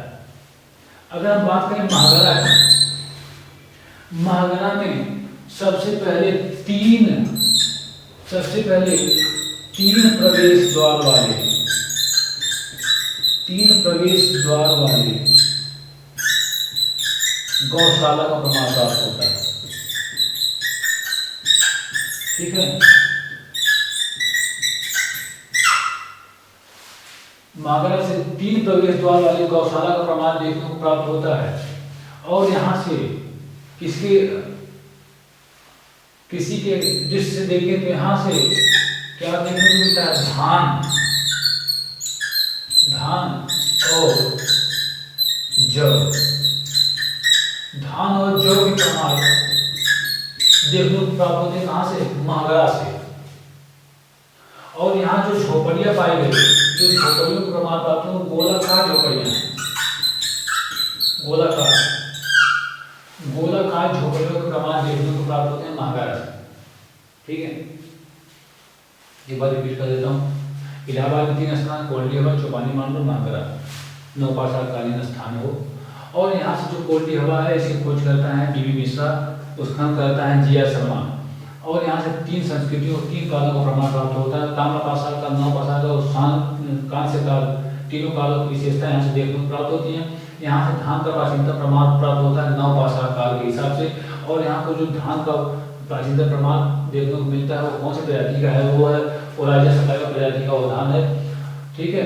अगर हम बात करें महागरा की, महागरा में सबसे पहले तीन प्रवेश द्वार वाले गौशाला का प्रमाण प्राप्त होता है। ठीक है, महागरा से 3 प्रवेश द्वार वाली गौशाला का प्रमाण देखने को प्राप्त होता है। और यहाँ से किसी के दृष्टि से देखें तो यहाँ से क्या देखने को मिलता है, धान और जौ के प्रमाण देखने को प्राप्त होते हैं। कहाँ से, महागरा से। और यहाँ जो झोपड़ियाँ पाई गई, जो झोपड़ियों के प्रमाण प्राप्त हो, गोलाकार झोपड़ियाँ, गोलाकार झोपड़ियों के प्रमाण देखने को प्राप्त होते हैं महागरा से। ठीक है, एक बार रिपीट कर देता हूँ। इलाहाबाद में 3 स्थान, कोल्डी हवा, चौपानी मानव, महागरा 9 पाषाणकालीन स्थान हो। और यहाँ से जो कोल्डी हवा है, इसकी खोज करता है डी.वी. मिश्रा, उत्खनन करता है जी.आर. शर्मा। और यहाँ से 3 संस्कृतियों, 3 कालों का प्रमाण प्राप्त होता है। ताम्र पाषाण काल, नव पाषाण काल और कांस्य काल, तीनों कालों की विशेषता यहाँ से देखने को प्राप्त होती है। यहाँ से धान का प्राचीनतम प्रमाण प्राप्त होता है नव पाषाण काल के हिसाब से। और यहाँ को जो धान का प्राचीनतम प्रमाण देखने को मिलता है वो कौन सी प्रजाति का है, वो है ओराइजा सताइवा प्रजाति का वो धान है। ठीक है,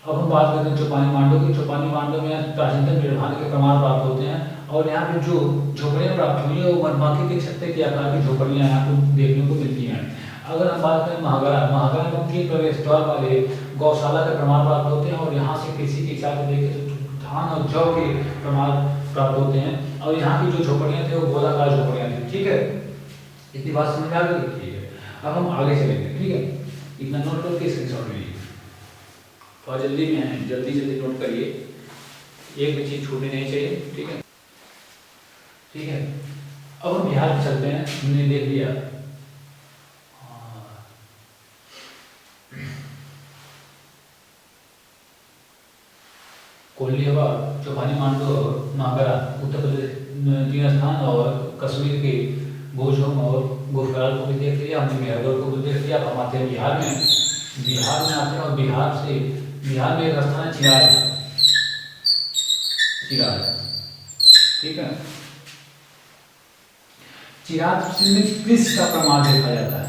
अब हम बात करते हैं चौपानी मांडव की। चौपानी मांडव में प्राचीनतम निर्माण के प्रमाण प्राप्त होते हैं। और यहाँ पे जो झोपड़ियाँ प्राप्त हुई है वो मधुमक्खी के छत्ते के आकार की झोपड़ियाँ यहाँ को देखने को मिलती हैं। अगर हम बात करें महागरा में 3 प्रवेश द्वार वाले गौशाला के प्रमाण प्राप्त होते हैं। और यहाँ से किसी के हिसाब से देखें तो धान और जौ के प्रमाण प्राप्त होते हैं। और यहाँ की जो झोपड़ियाँ थी वो गोलाकार झोपड़ियाँ थी। ठीक है, इतनी बात समझ आ गई। ठीक है, अब हम आगे चलेंगे। ठीक है, इतना नोट करके स्क्रीनशॉट लीजिए और जल्दी में है, जल्दी नोट करिए, एक भी चीज छूटनी नहीं चाहिए। ठीक है, ठीक है, अब हम बिहार में चलते हैं। हमने देख लिया कोल्डी हवा, चौपानी मांडव, महागरा उत्तर प्रदेश 3 स्थान, और कश्मीर के भोजोम और गुफराल को भी देख लिया हमने, मेहरगढ़ को भी देख लिया। अब हम आते हैं बिहार में आते हैं। और बिहार में एक स्थान है चिराग। ठीक है, चिराग में कृषि का प्रमाण देखा जाता है।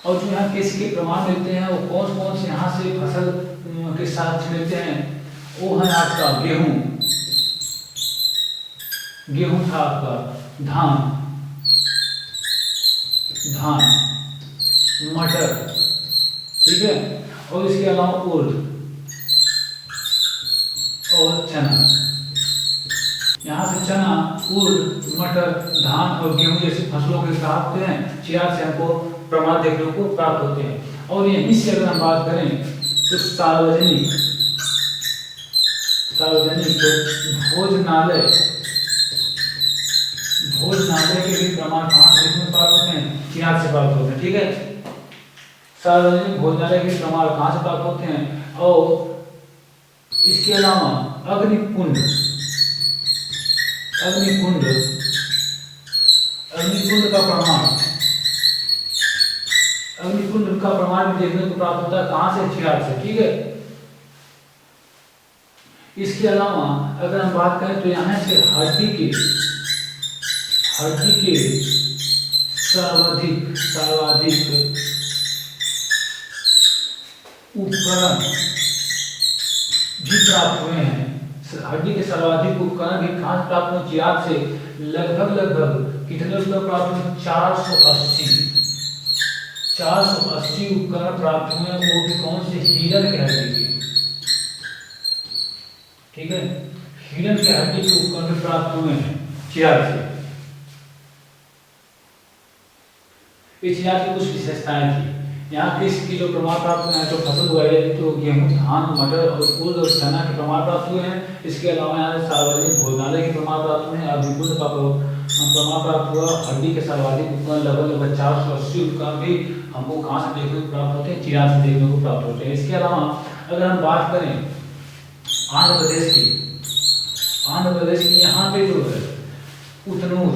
और जो यहाँ कृषि के प्रमाण मिलते हैं वो कौन से यहाँ से फसल के साथ मिलते हैं, वो है आपका गेहूं था आपका, धान, मटर। ठीक है, और इसके अलावा उर्द और चना। यहाँ से चना, उर्द, मटर, धान और गेहूं जैसी फसलों के प्राप्त हैं। चिराग से हमको प्रमाण देखने को प्राप्त होते हैं। और यहीं से अगर हम बात करें तो सार्वजनिक भोजनालय के भी प्रमाण कहाँ से देखने को प्राप्त होते हैं, चिराग से प्राप्त होते हैं। ठीक है, सार्वजनिक भोजनालय के प्रमाण कहाँ से प्राप्त होते हैं। और इसके अलावा अग्निकुंड का प्रमाण भी देखने को प्राप्त होता है कहाँ से, चिराग से। ठीक है, इसके अलावा अगर हम बात करें तो यहाँ से हड्डी के सर्वाधिक उपकरण भी प्राप्त हुए हैं। हड्डी के सर्वाधिक उपकरण भी कहाँ से प्राप्त हुए, चिराग से। लगभग कितने उपकरण प्राप्त हुए, 480 उपकरण प्राप्त हुए। वो भी कौन से, हिरन के हड्डी के। ठीक है, हिरन के हड्डी के उपकरण प्राप्त हुए हैं चिराग से। इस चिराग की कुछ विशेषताएं थी। यहाँ कृषि की जो प्रमाण प्राप्त हुए हैं, जो फसल उगाई जाती तो गेहूं, धान, मटर और उर्द और चना के प्रमाण प्राप्त हुए हैं। इसके अलावा यहाँ सार्वजनिक भोजनालय निपुण का प्रमाण प्राप्त हुआ। हड्डी के सर्वाधिक उपकरण लगभग 480 उपकरण भी हमको कहाँ से देखने को प्राप्त होते हैं, चीन से देखने को प्राप्त होते हैं। इसके अलावा अगर हम बात करें आंध्र प्रदेश की, आंध्र प्रदेश की यहाँ पे जो है उतनूर,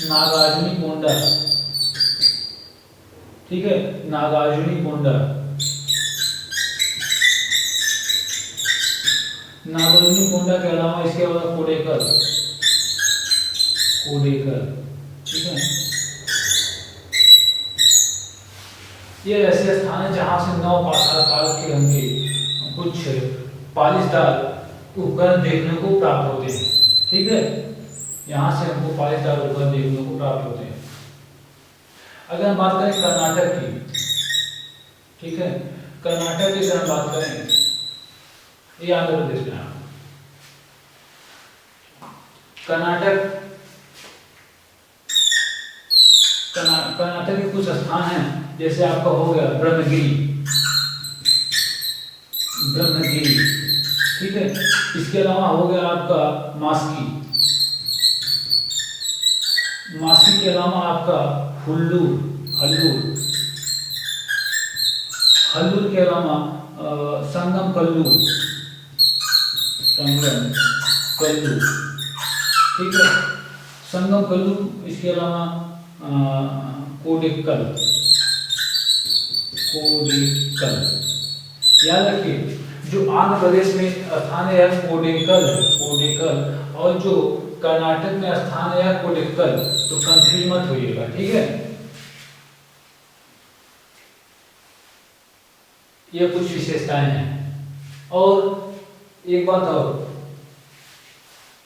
नागार्जुनीकोंडा, ठीक है, नागार्जुनीकोंडा, नागार्जुनीकोंडा के अलावा इसके अलावा कोडेकर, कोडेकर, ठीक है, ये ऐसे स्थान है जहां से नवपाषाण काल के हमके कुछ पालिशदार उपकरण देखने को प्राप्त होते हैं, ठीक है, यहाँ से हमको पालिशदार उपकरण देखने को प्राप्त होते हैं। अगर हम बात करें कर्नाटक की, ठीक है, कर्नाटक की अगर हम बात करें, ये आंध्र प्रदेश में है, कर्नाटक, कर्नाटक के कुछ स्थान हैं जैसे आपका हो गया ब्रह्मगिरी, ब्रह्मगिरी, ठीक है, इसके अलावा हो गया आपका मास्की, मास्की के अलावा आपका हुल्लूर, हल्लूर, हल्लूर के अलावा संगम कल्लू, संगम कल्लू, ठीक है, संगम कल्लू, इसके अलावा कोडिक्कल, कोडिक्कल, याद रखिए जो आंध्र प्रदेश में स्थान है कोडिक्कल है, कोडिक्कल, और जो कर्नाटक में स्थान है कोडिक्कल, तो कंफ्यूज मत होइएगा, ठीक है। ये कुछ विशेषताएं हैं। और एक बात और,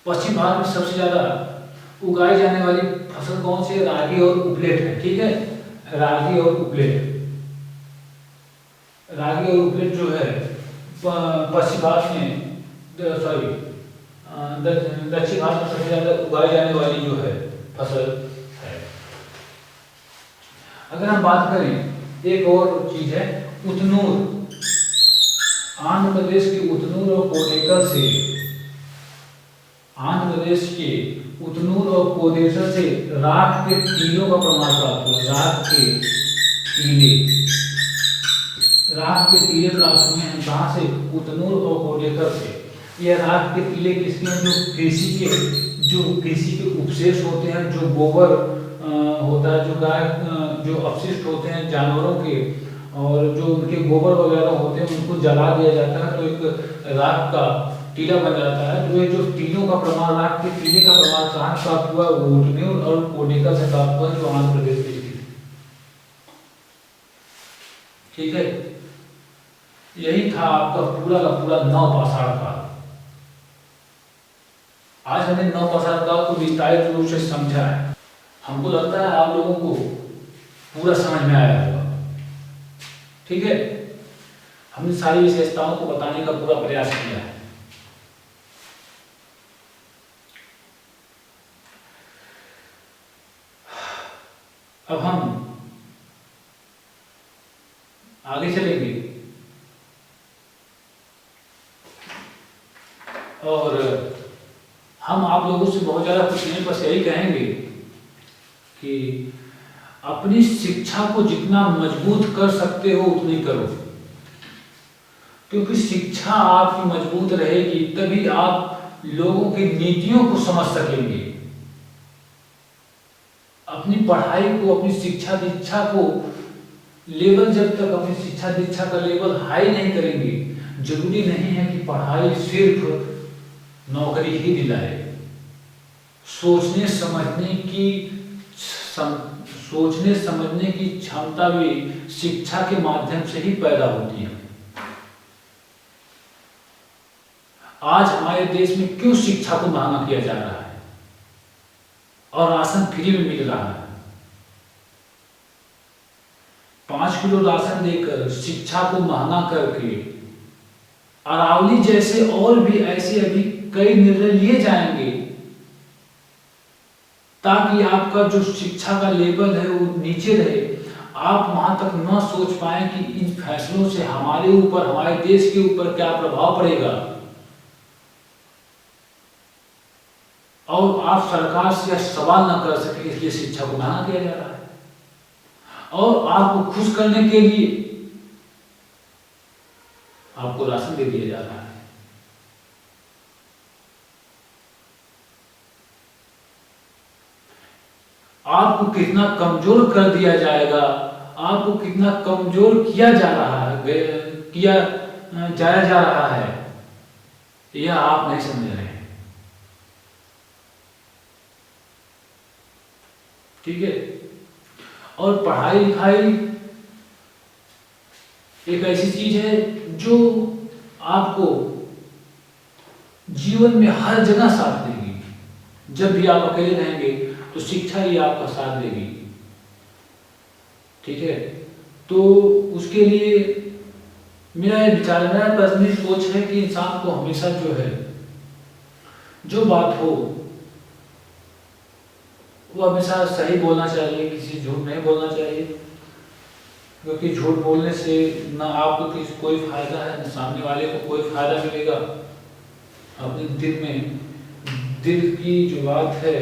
पश्चिम भारत में सबसे ज्यादा उगाई जाने वाली फसल कौन सी है, रागी और उपलेट है, ठीक है, रागी और उपलेट, रागी और उपलेट जो है पश्चिम भारत में, सॉरी दक्षिण भारत में सबसे ज्यादा उगाई जाने वाली जो है फसल है। अगर हम बात करें एक और चीज है उतनूर, आंध्र प्रदेश के उतनूर और कोडेकर से, आंध्र प्रदेश के उतनूर और कोडेकर से राख के टीलों का प्रमाण प्राप्त हुआ, राख के टीले, राख के टीले प्राप्त हुए हैं कहाँ से, उतनूर और कोडेकर से। यह राख के टीले किसके हैं, जो कृषि के उपशेष होते हैं, जो गोबर होता है, जो गाय, जो अपशिष्ट होते हैं जानवरों के, और जो उनके गोबर वगैरह होते हैं उनको जला दिया जाता है तो एक राख का टीला बन जाता है। तो ये जो टीलों का प्रमाण, राख के टीले का प्रमाण कहाँ प्राप्त हुआ, उतनूर और कोडेकर से प्राप्त हुआ, जो आंध्र प्रदेश में स्थित, ठीक है। यही था आपका पूरा का पूरा नवपाषाण काल। आज हमने नवपाषाण काल को विस्तारित रूप से समझा है। हमको लगता है आप लोगों को पूरा समझ में आया होगा, ठीक है। हमने सारी विशेषताओं को बताने का पूरा प्रयास किया है। अब हम आगे चलेंगे और हम आप लोगों से बहुत ज्यादा कुछ नहीं, बस यही कहेंगे कि अपनी शिक्षा को जितना मजबूत कर सकते हो उतनी करो, क्योंकि शिक्षा आपकी मजबूत रहेगी तभी आप लोगों की नीतियों को समझ सकेंगे। अपनी पढ़ाई को, अपनी शिक्षा दीक्षा को लेवल, जब तक अपनी शिक्षा दीक्षा का लेवल हाई नहीं करेंगे, जरूरी नहीं है कि पढ़ाई सिर्फ नौकरी ही दिलाए। सोचने समझने की क्षमता भी शिक्षा के माध्यम से ही पैदा होती है। आज हमारे देश में क्यों शिक्षा को महंगा किया जा रहा है और राशन फ्री में मिल रहा है? 5 किलो राशन देकर शिक्षा को महंगा करके अरावली जैसे और भी ऐसे अभी कई निर्णय लिए जाएंगे ताकि आपका जो शिक्षा का लेवल है वो नीचे रहे। आप वहां तक न सोच पाए कि इन फैसलों से हमारे ऊपर, हमारे देश के ऊपर क्या प्रभाव पड़ेगा। और आप सरकार से सवाल न कर सके, इसलिए शिक्षा को महंगा किया जा रहा है। और आपको खुश करने के लिए आपको राशन दे दिया जा रहा है। आपको कितना कमजोर कर दिया जाएगा, आपको कितना कमजोर किया जा रहा है, किया जाया जा रहा है, यह आप नहीं समझ रहे हैं। ठीक है। और पढ़ाई लिखाई एक ऐसी चीज है जो आपको जीवन में हर जगह साथ देगी। जब भी आप अकेले रहेंगे तो शिक्षा ही आपका साथ देगी। ठीक है। तो उसके लिए मेरा ये विचार है, मेरा पर्सनल सोच है कि इंसान को हमेशा जो है, जो बात हो वो हमेशा सही बोलना चाहिए, किसी झूठ नहीं बोलना चाहिए। क्योंकि झूठ बोलने से ना आपको किसी कोई फायदा है, ना सामने वाले को कोई फायदा मिलेगा। अपने दिल की जो बात है,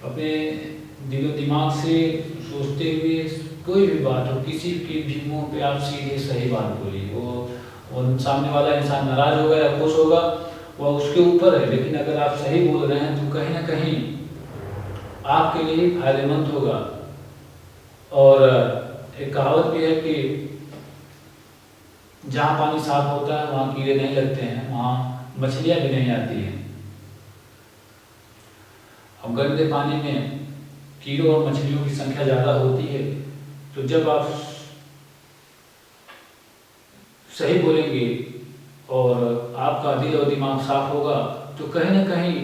अपने दिलो दिमाग से सोचते हुए कोई भी बात हो, किसी के भी मुंह पे आप सीधे सही बात बोलिए। वो सामने वाला इंसान नाराज होगा या खुश होगा, वह उसके ऊपर है। लेकिन अगर आप सही बोल रहे हैं तो कहीं ना कहीं आपके लिए फायदेमंद होगा। और एक कहावत भी है कि जहाँ पानी साफ होता है वहाँ कीड़े नहीं लगते हैं, वहाँ मछलियाँ भी नहीं आती हैं। अब गंदे पानी में कीड़ों और मछलियों की संख्या ज़्यादा होती है। तो जब आप सही बोलेंगे और आपका दिल और दिमाग साफ होगा तो कहीं ना कहीं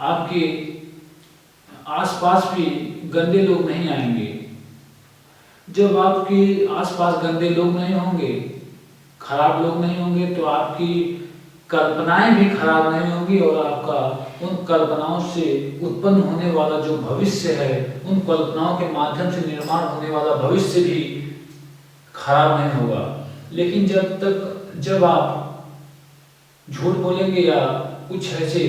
आपके आसपास भी गंदे लोग नहीं आएंगे। जब आपके आसपास गंदे लोग नहीं होंगे, खराब लोग नहीं होंगे, तो आपकी कल्पनाएं भी खराब नहीं होंगी और आपका उन कल्पनाओं से उत्पन्न होने वाला जो भविष्य है, उन कल्पनाओं के माध्यम से निर्माण होने वाला भविष्य भी खराब नहीं होगा। लेकिन जब आप झूठ बोलेंगे या कुछ ऐसे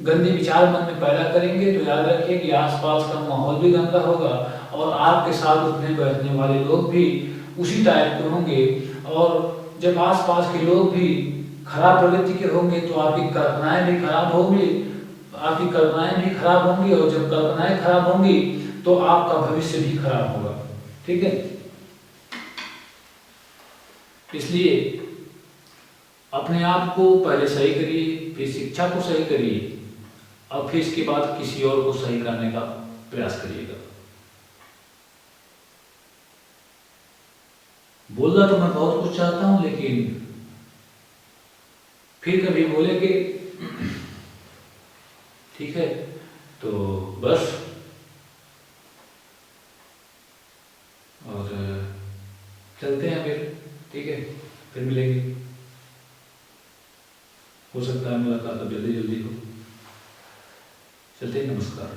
गंदे विचार मन में पैदा करेंगे तो याद रखिए कि आसपास का माहौल भी गंदा होगा और आपके साथ उठने बैठने वाले लोग भी उसी टाइप के होंगे। और जब आसपास के लोग भी खराब प्रवृत्ति के होंगे तो आपकी कल्पनाएं भी खराब होंगी, और जब कल्पनाएं खराब होंगी तो आपका भविष्य भी खराब होगा। ठीक है। इसलिए अपने आप को पहले सही करिए, फिर शिक्षा को सही करिए और फिर इसके बाद किसी और को सही करने का प्रयास करिएगा। बोलना तो मैं बहुत कुछ चाहता हूं, लेकिन फिर कभी बोलेंगे। ठीक है। तो बस, और चलते हैं फिर। ठीक है, फिर मिलेंगे। हो सकता है मुलाकात अब जल्दी हो। चलते हैं। नमस्कार।